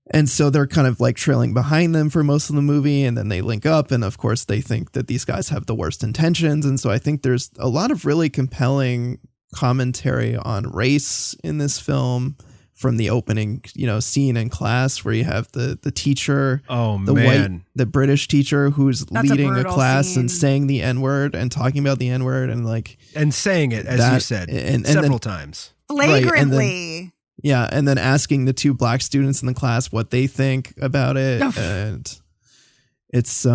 And so they're kind of like trailing behind them for most of the movie. And then they link up. And of course they think that these guys have the worst intentions. And so I think there's a lot of really compelling commentary on race in this film from the opening, scene in class where you have the teacher, the British teacher who's leading a class and saying the N-word and talking about the N-word and saying it, as you said, several times. Flagrantly. Right, and then asking the 2 black students in the class what they think about it. And it's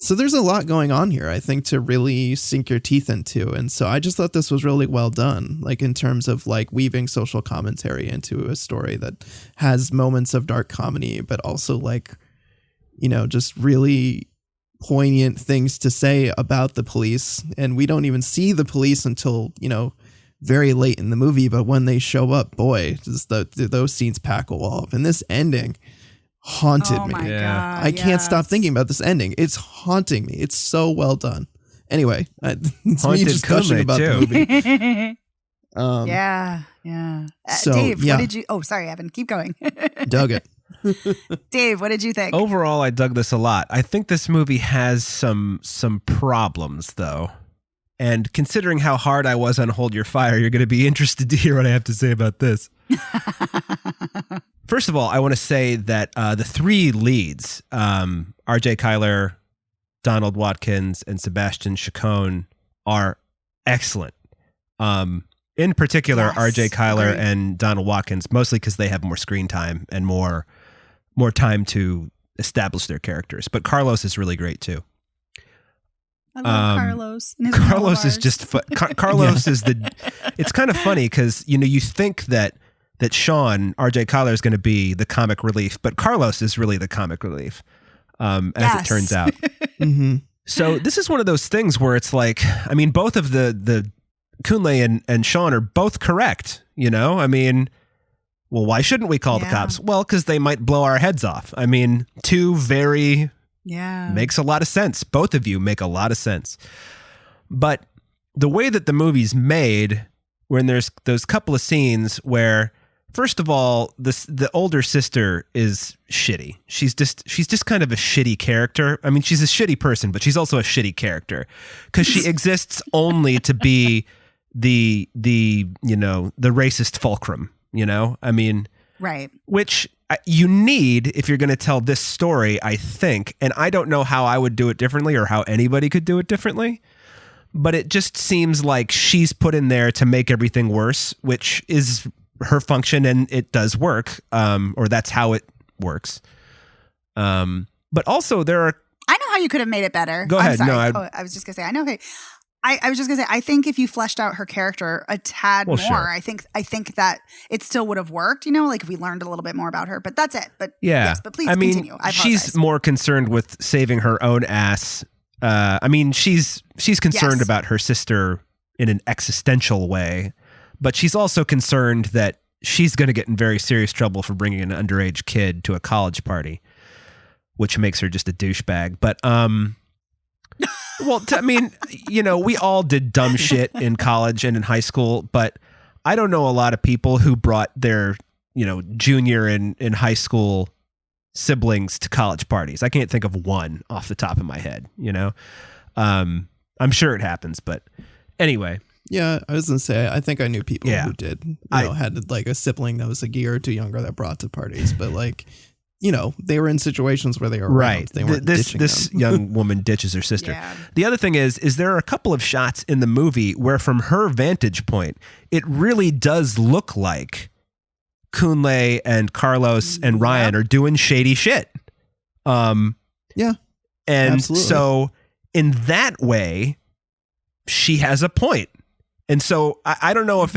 so there's a lot going on here, I think, to really sink your teeth into. And so I just thought this was really well done, like in terms of like weaving social commentary into a story that has moments of dark comedy, but also like, just really poignant things to say about the police. And we don't even see the police until, very late in the movie, but when they show up, boy, just those scenes pack a wall. And this ending haunted me. My God, I can't stop thinking about this ending. It's haunting me. It's so well done. Anyway, it's haunted me just gushing about the movie. So, Dave, what did you? Oh, sorry, Evan. Keep going. Dug it. Dave, what did you think? Overall, I dug this a lot. I think this movie has some problems, though. And considering how hard I was on Hold Your Fire, you're going to be interested to hear what I have to say about this. First of all, I want to say that the 3 leads, R.J. Kyler, Donald Watkins, and Sebastian Chacon, are excellent. In particular, R.J. Kyler and Donald Watkins, mostly because they have more screen time and more time to establish their characters. But Carlos is really great, too. I love Carlos. Carlos is just Carlos is it's kind of funny because you think that Sean, R.J. Kyler, is going to be the comic relief, but Carlos is really the comic relief, as it turns out. So this is one of those things where it's like, I mean, both of the Kunle and Sean are both correct. I mean, well, why shouldn't we call the cops? Well, because they might blow our heads off. I mean, 2 very makes a lot of sense. Both of you make a lot of sense. But the way that the movie's made, when there's those couple of scenes where, first of all, the older sister is shitty. She's just kind of a shitty character. I mean, she's a shitty person, but she's also a shitty character because she exists only to be the racist fulcrum. I mean, right. Which you need if you're going to tell this story, I think. And I don't know how I would do it differently or how anybody could do it differently. But it just seems like she's put in there to make everything worse, which is her function, and it does work, or that's how it works. But also there are... I know how you could have made it better. Go ahead. No, I was just going to say, I know. I was just going to say, I think if you fleshed out her character a tad more, sure. I think that it still would have worked, like if we learned a little bit more about her, but that's it. But yes, but please continue. She's more concerned with saving her own ass. She's concerned about her sister in an existential way, but she's also concerned that she's going to get in very serious trouble for bringing an underage kid to a college party. which makes her just a douchebag. But well, I mean, we all did dumb shit in college and in high school, but I don't know a lot of people who brought their, junior and in high school siblings to college parties. I can't think of one off the top of my head, I'm sure it happens, but anyway. Yeah, I was going to say, I think I knew people who did, had like a sibling that was a year or two younger that brought to parties, but like, they were in situations where they were right. around. They weren't this young woman ditches her sister. Yeah. The other thing is there are a couple of shots in the movie where from her vantage point, it really does look like Kunle and Carlos and Ryan are doing shady shit. Yeah. And absolutely. So in that way, she has a point. And so I don't know if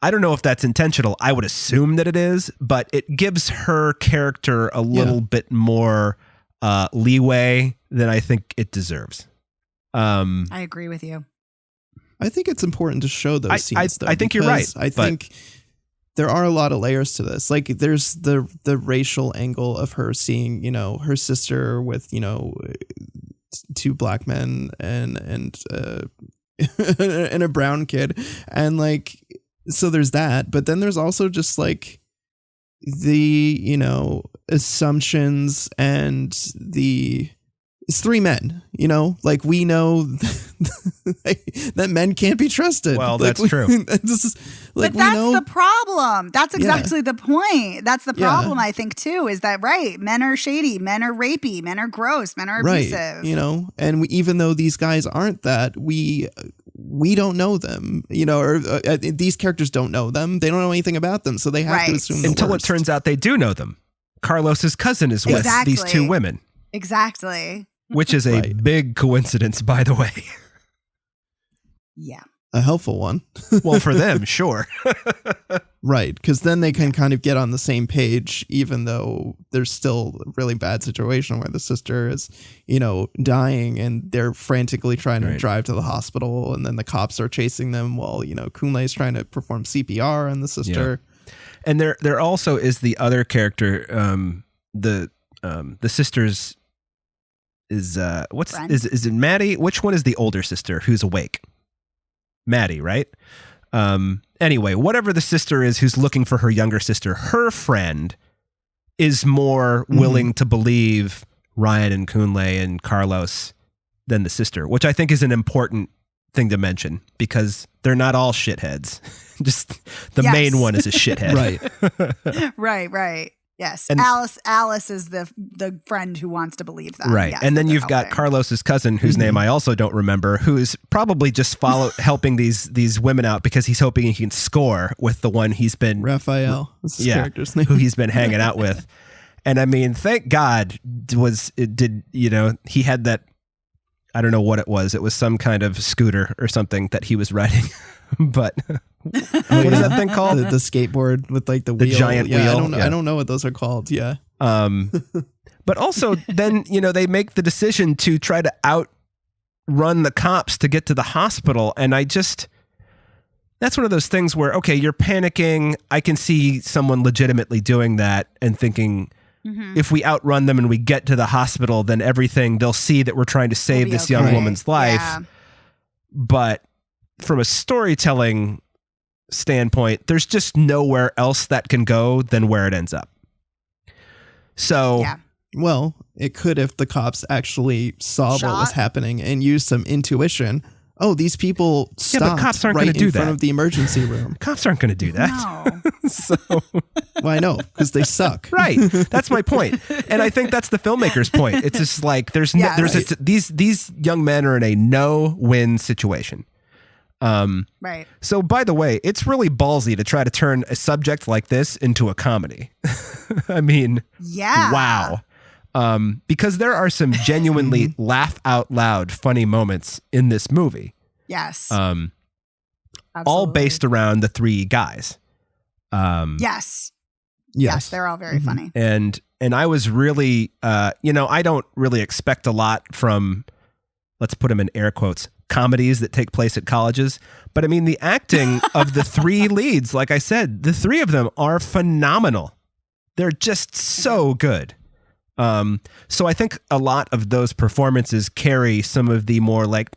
I don't know if that's intentional. I would assume that it is, but it gives her character a little bit more leeway than I think it deserves. I agree with you. I think it's important to show those scenes, though. I think you're right. I think there are a lot of layers to this. Like there's the racial angle of her seeing, her sister with, two black men and and a brown kid. And like, so there's that, but then there's also just like the, assumptions and it's three men, like we know that men can't be trusted. Well, like, that's true. But that's the problem. That's exactly the point. That's the problem, I think, too, is that, right, men are shady, men are rapey, men are gross, men are abusive. Right, and even though these guys aren't that, we don't know them, or these characters don't know them. They don't know anything about them, so they have to assume the until worst. It turns out they do know them. Carlos's cousin is with these two women. Exactly. Which is a big coincidence, by the way. Yeah. A helpful one. Well, for them, sure. Right, because then they can kind of get on the same page, even though there's still a really bad situation where the sister is, dying and they're frantically trying to drive to the hospital, and then the cops are chasing them while, Kunle is trying to perform CPR on the sister. Yeah. And there also is the other character, the sister's is is it Maddie? Which one is the older sister who's awake? Maddie, right? Anyway, whatever the sister is who's looking for her younger sister, her friend is more willing to believe Ryan and Kunle and Carlos than the sister, which I think is an important thing to mention because they're not all shitheads. Just the main one is a shithead. Right. Yes. And Alice is the friend who wants to believe that. Right. Yes, and then you've got Carlos's cousin, whose name I also don't remember, who's probably just helping these women out because he's hoping he can score with the one he's been Raphael. That's his character's name. Who he's been hanging out with. And I mean, thank God he had that, I don't know what it was. It was some kind of scooter or something that he was riding. But what is that thing called? The skateboard with like the wheel. Giant wheel. I don't know what those are called. Yeah. But also then, they make the decision to try to outrun the cops to get to the hospital. And that's one of those things where, okay, you're panicking. I can see someone legitimately doing that and thinking, if we outrun them and we get to the hospital, then they'll see that we're trying to save this young woman's life. Yeah. But from a storytelling standpoint, there's just nowhere else that can go than where it ends up. So, well, it could if the cops actually saw what was happening and used some intuition. Oh, these people stopped cops aren't right going to do in that. front of the emergency room. Cops aren't going to do that. No. So, well, I know, because they suck. Right. That's my point. And I think that's the filmmaker's point. It's just like these young men are in a no-win situation. Right. So, by the way, it's really ballsy to try to turn a subject like this into a comedy. I mean, wow. Because there are some genuinely laugh out loud funny moments in this movie. Yes. All based around the three guys. Yes, they're all very funny. And I was really, I don't really expect a lot from, let's put them in air quotes, comedies that take place at colleges. But I mean, the acting of the three leads, like I said, the three of them are phenomenal. They're just so good. So I think a lot of those performances carry some of the more like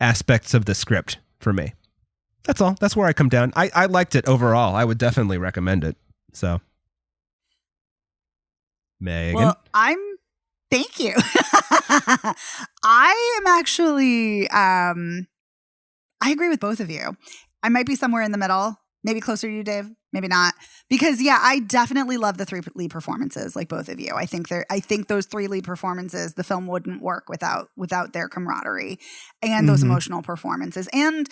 aspects of the script for me. That's all. That's where I come down. I liked it overall. I would definitely recommend it. So, Megan. Well, thank you. I am actually, I agree with both of you. I might be somewhere in the middle, maybe closer to you, Dave, maybe not. Because I definitely love the 3 lead performances, like both of you. I think those 3 lead performances, the film wouldn't work without their camaraderie and those emotional performances. And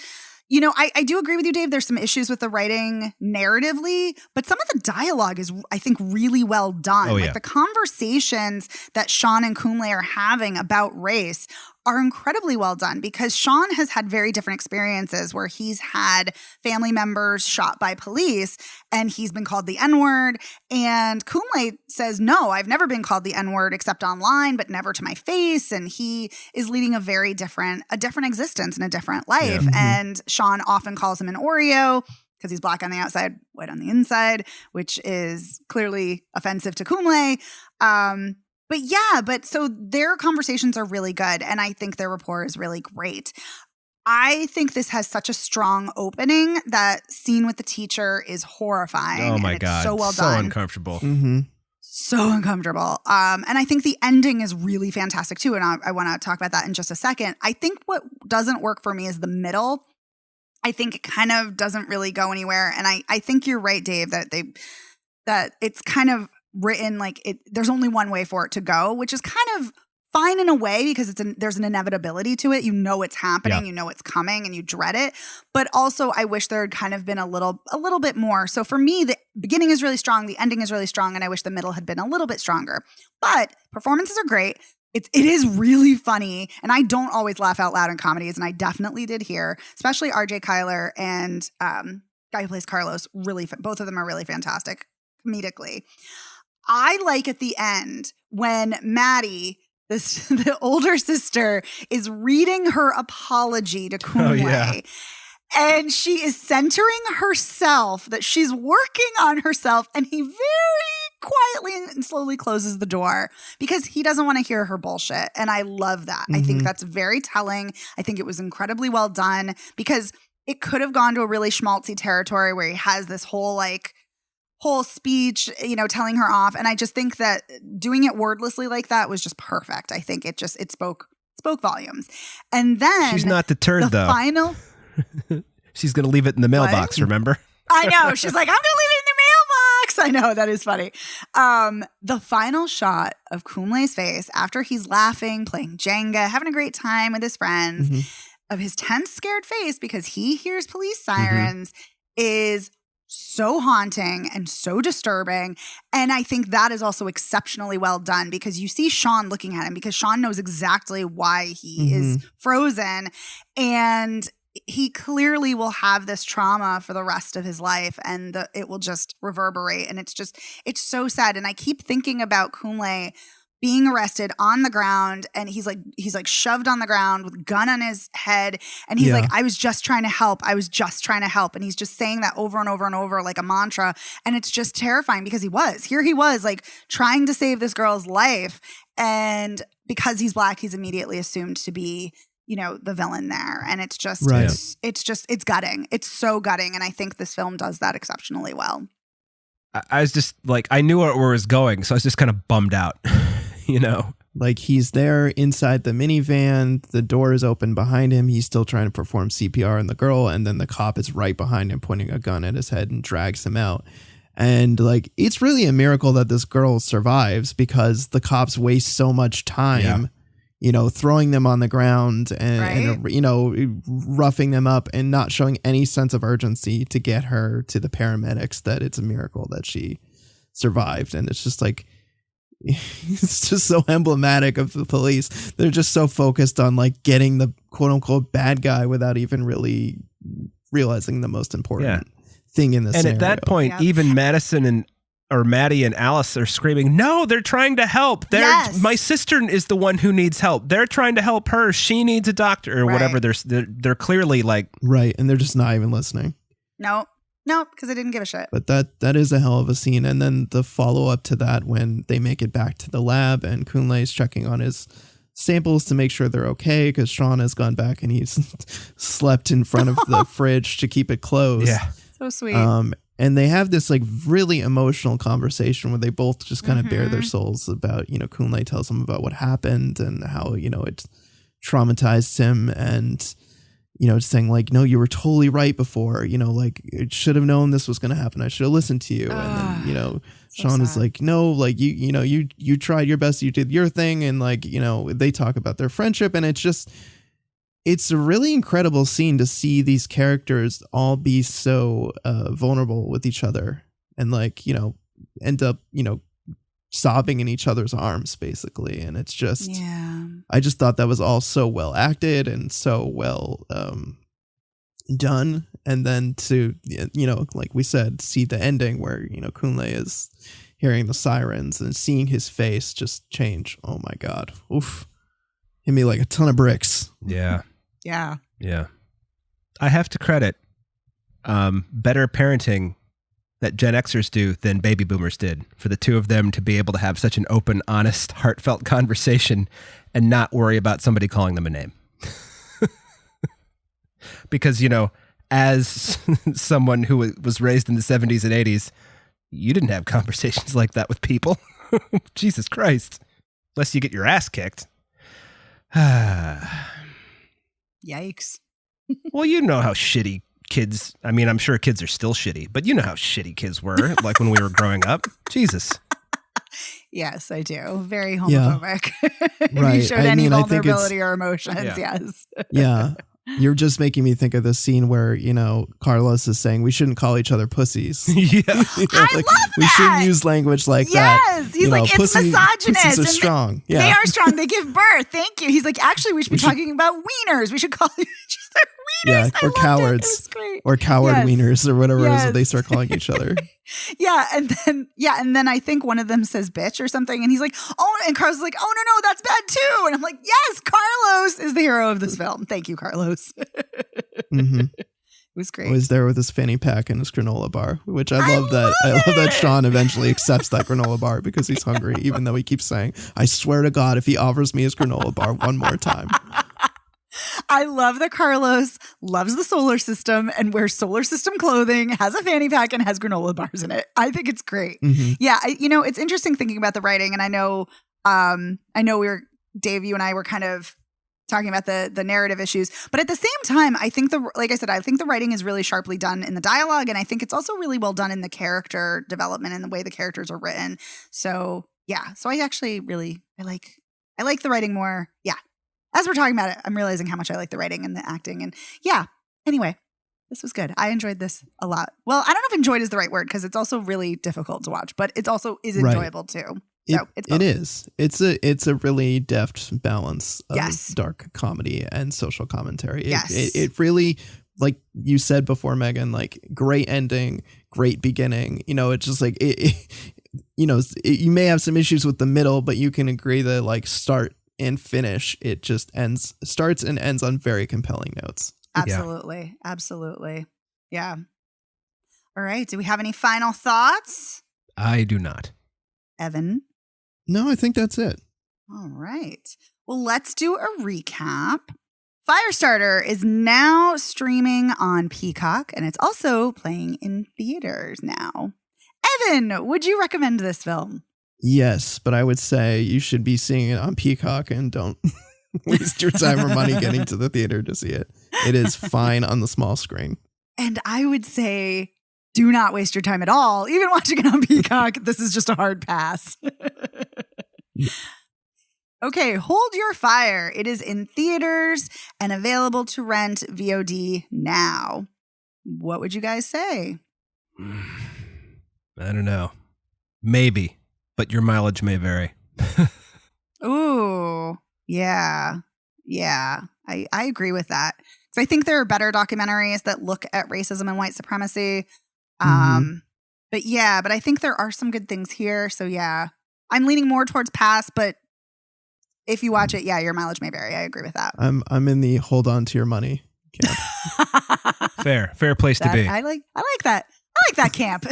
I do agree with you, Dave. There's some issues with the writing narratively, but some of the dialogue is, I think, really well done. Oh, yeah. Like the conversations that Sean and Kunle are having about race are incredibly well done because Sean has had very different experiences where he's had family members shot by police and he's been called the N-word. And Kunle says, no, I've never been called the N-word except online, but never to my face. And he is leading a different existence and a different life. Yeah. And Sean often calls him an Oreo because he's black on the outside, white on the inside, which is clearly offensive to Kunle. But so their conversations are really good. And I think their rapport is really great. I think this has such a strong opening. That scene with the teacher is horrifying. Oh my and God. It's so well so done. Uncomfortable. Mm-hmm. So uncomfortable. And I think the ending is really fantastic too. And I want to talk about that in just a second. I think what doesn't work for me is the middle. I think it kind of doesn't really go anywhere. And I think you're right, Dave, that it's kind of written like there's only one way for it to go, which is kind of fine in a way because there's an inevitability to it. You know it's happening, you know it's coming, and you dread it. But also, I wish there had kind of been a little bit more. So for me, the beginning is really strong, the ending is really strong, and I wish the middle had been a little bit stronger. But performances are great. It is really funny, and I don't always laugh out loud in comedies, and I definitely did here, especially RJ Kyler and guy who plays Carlos. Really, both of them are really fantastic comedically. I like at the end when Maddie, the older sister, is reading her apology to Kunle. Oh, yeah. And she is centering herself, that she's working on herself, and he very quietly and slowly closes the door because he doesn't want to hear her bullshit. And I love that. I think that's very telling. I think it was incredibly well done because it could have gone to a really schmaltzy territory where he has this whole speech, telling her off. And I just think that doing it wordlessly like that was just perfect. I think it spoke volumes. And then she's not deterred though. Final. She's going to leave it in the mailbox, remember? I know. She's like, I'm going to leave it in the mailbox. I know. That is funny. The final shot of Kunle's face after he's laughing, playing Jenga, having a great time with his friends, of his tense, scared face because he hears police sirens is so haunting and so disturbing. And I think that is also exceptionally well done because you see Sean looking at him because Sean knows exactly why he is frozen. And he clearly will have this trauma for the rest of his life and it will just reverberate. And it's so sad. And I keep thinking about Kunle being arrested on the ground, and he's like shoved on the ground with a gun on his head, and he's like, I was just trying to help. And he's just saying that over and over and over like a mantra, and it's just terrifying because he was like trying to save this girl's life, and because he's black, he's immediately assumed to be the villain there, and it's just it's gutting. It's so gutting, and I think this film does that exceptionally well. I was just like, I knew where it was going, so I was just kind of bummed out. Like he's there inside the minivan, the door is open behind him, he's still trying to perform CPR on the girl, and then the cop is right behind him pointing a gun at his head and drags him out. And like it's really a miracle that this girl survives because the cops waste so much time throwing them on the ground and roughing them up and not showing any sense of urgency to get her to the paramedics, that it's a miracle that she survived. And it's just like, it's just so emblematic of the police. They're just so focused on like getting the quote unquote bad guy without even really realizing the most important thing in this scenario. And at that point, even Maddie and Alice are screaming, no, they're trying to help. My sister is the one who needs help. They're trying to help her. She needs a doctor or whatever. They're clearly like. Right. And they're just not even listening. No. No, because I didn't give a shit. But that is a hell of a scene. And then the follow up to that, when they make it back to the lab and Kunle's checking on his samples to make sure they're okay, because Sean has gone back and he's slept in front of the fridge to keep it closed. Yeah. So sweet. And they have this like really emotional conversation where they both just kind of bare their souls about, Kunle tells him about what happened and how, it traumatized him, and saying like, no, you were totally right before, like it should have known this was going to happen. I should have listened to you. And then, so Sean is sad. like, no, like you tried your best. You did your thing. And like, they talk about their friendship, and it's a really incredible scene to see these characters all be so vulnerable with each other and like, end up, sobbing in each other's arms basically. And it's just, I just thought that was all so well acted and so well done. And then to, like we said, see the ending where, Kunle is hearing the sirens and seeing his face just change. Oh my God. Oof. Hit me like a ton of bricks. Yeah. Yeah. Yeah. I have to credit better parenting that Gen Xers do than baby boomers did, for the two of them to be able to have such an open, honest, heartfelt conversation and not worry about somebody calling them a name. Because, as someone who was raised in the 70s and 80s, you didn't have conversations like that with people. Jesus Christ. Unless you get your ass kicked. Yikes. Well, you know how shitty kids, I mean, I'm sure kids are still shitty, but you know how shitty kids were, like when we were growing up. Jesus. Yes, I do. Very homophobic. If Right. you showed I any mean, I think vulnerability or emotions, Yeah. yes. Yeah. You're just making me think of the scene where, Carlos is saying we shouldn't call each other pussies. Yeah. I love We shouldn't use language like that. Yes. He's like, it's misogynist. Pussies are and strong. Yeah. They are strong. They give birth. Thank you. He's like, actually, we should be talking about wieners. We should call each other wieners. Yeah, or I loved cowards. It was great. Or coward Yes. wieners or whatever it is that they Yes. start calling each other. And then I think one of them says bitch or something, and he's like, oh, and Carlos is like, oh no, that's bad too. And I'm like, yes, Carlos is the hero of this film. Thank you, Carlos. Mm-hmm. It was great. He was there with his fanny pack and his granola bar, which I love that Sean eventually accepts that granola bar because he's hungry, even though he keeps saying, I swear to God, if he offers me his granola bar one more time. I love that Carlos loves the solar system and wears solar system clothing, has a fanny pack, and has granola bars in it. I think it's great. Mm-hmm. Yeah, it's interesting thinking about the writing, and I know Dave, you and I were kind of talking about the narrative issues, but at the same time, I think I think the writing is really sharply done in the dialogue, and I think it's also really well done in the character development and the way the characters are written. So yeah, so I actually really I like the writing more. Yeah. As we're talking about it, I'm realizing how much I like the writing and the acting. And yeah, anyway, this was good. I enjoyed this a lot. Well, I don't know if enjoyed is the right word because it's also really difficult to watch, but it also is enjoyable too. So it is. It's a really deft balance of Yes. dark comedy and social commentary. Yes. It really, like you said before, Megan, like great ending, great beginning. It's just like, you may have some issues with the middle, but you can agree that like start and finish, it just starts and ends on very compelling notes. Absolutely. Yeah. Absolutely. Yeah. All right. Do we have any final thoughts? I do not. Evan? No, I think that's it. All right. Well, let's do a recap. Firestarter is now streaming on Peacock, and it's also playing in theaters now. Evan, would you recommend this film? Yes, but I would say you should be seeing it on Peacock and don't waste your time or money getting to the theater to see it. It is fine on the small screen. And I would say do not waste your time at all. Even watching it on Peacock, this is just a hard pass. Okay, Hold Your Fire. It is in theaters and available to rent VOD now. What would you guys say? I don't know. Maybe. But your mileage may vary. Ooh, yeah. I agree with that. Because I think there are better documentaries that look at racism and white supremacy. But I think there are some good things here. So yeah, I'm leaning more towards pass, but if you watch it, yeah, your mileage may vary. I agree with that. I'm in the hold on to your money camp. Fair place to be. I like that. I like that camp.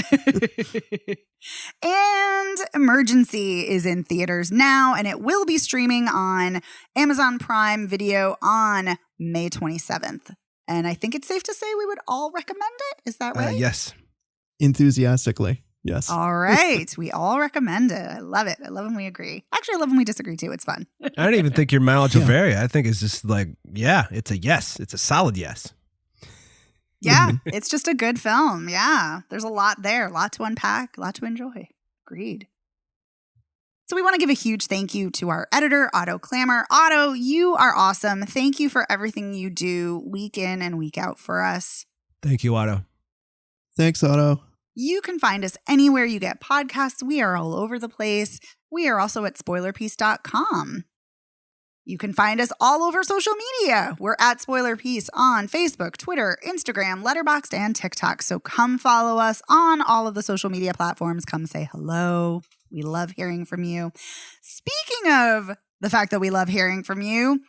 And Emergency is in theaters now, and it will be streaming on Amazon Prime Video on May 27th. And I think it's safe to say we would all recommend it. Is that right? Yes. Enthusiastically. Yes. All right. We all recommend it. I love it. I love when we agree. Actually, I love when we disagree too. It's fun. I don't even think your mileage will vary. I think it's just like, yeah, it's a yes. It's a solid yes. Yeah, it's just a good film. Yeah, there's a lot there, a lot to unpack, a lot to enjoy. Agreed. So we want to give a huge thank you to our editor, Otto Clammer. Otto, you are awesome. Thank you for everything you do week in and week out for us. Thank you, Otto. Thanks, Otto. You can find us anywhere you get podcasts. We are all over the place. We are also at spoilerpiece.com. You can find us all over social media. We're at SpoilerPiece on Facebook, Twitter, Instagram, Letterboxd, and TikTok. So come follow us on all of the social media platforms. Come say hello. We love hearing from you. Speaking of the fact that we love hearing from you,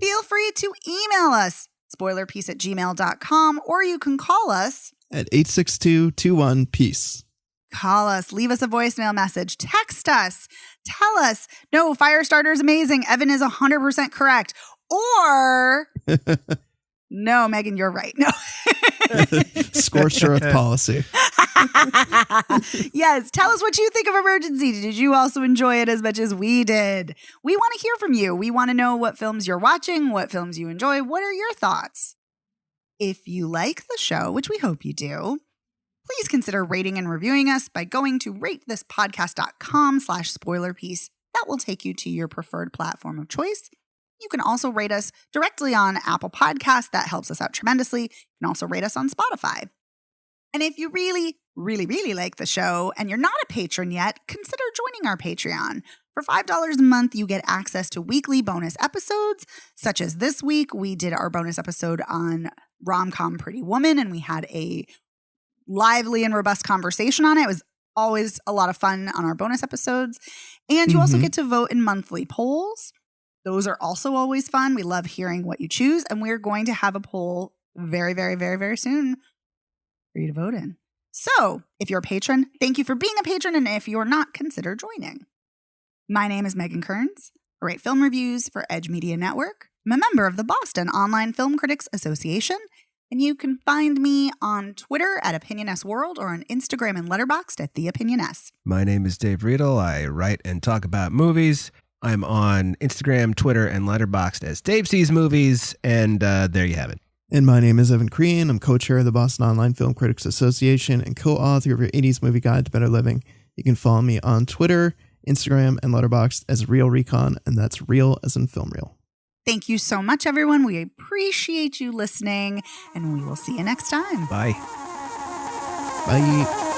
feel free to email us, spoilerpiece@gmail.com, or you can call us at 862-21-PEACE. Call us, leave us a voicemail message, text us, tell us, no, Firestarter is amazing. Evan is 100% correct. Or, no, Megan, you're right. No. Scorched earth policy. Yes, tell us what you think of Emergency. Did you also enjoy it as much as we did? We want to hear from you. We want to know what films you're watching, what films you enjoy. What are your thoughts? If you like the show, which we hope you do, please consider rating and reviewing us by going to ratethispodcast.com/spoilerpiece. That will take you to your preferred platform of choice. You can also rate us directly on Apple Podcasts. That helps us out tremendously. You can also rate us on Spotify. And if you really, really, really like the show and you're not a patron yet, consider joining our Patreon. For $5 a month, you get access to weekly bonus episodes, such as this week. We did our bonus episode on rom-com Pretty Woman, and we had a lively and robust conversation on it. It was always a lot of fun on our bonus episodes. And you also get to vote in monthly polls. Those are also always fun. We love hearing what you choose. And we're going to have a poll very, very, very, very soon for you to vote in. So if you're a patron, thank you for being a patron. And if you're not, consider joining. My name is Megan Kearns. I write film reviews for Edge Media Network. I'm a member of the Boston Online Film Critics Association. And you can find me on Twitter at OpinionSWorld or on Instagram and Letterboxd at TheOpinionS. My name is Dave Riedel. I write and talk about movies. I'm on Instagram, Twitter, and Letterboxd as Dave Sees Movies. And there you have it. And my name is Evan Crean. I'm co-chair of the Boston Online Film Critics Association and co-author of your 80s Movie Guide to Better Living. You can follow me on Twitter, Instagram, and Letterboxd as Real Recon, and that's real as in film reel. Thank you so much, everyone. We appreciate you listening, and we will see you next time. Bye. Bye.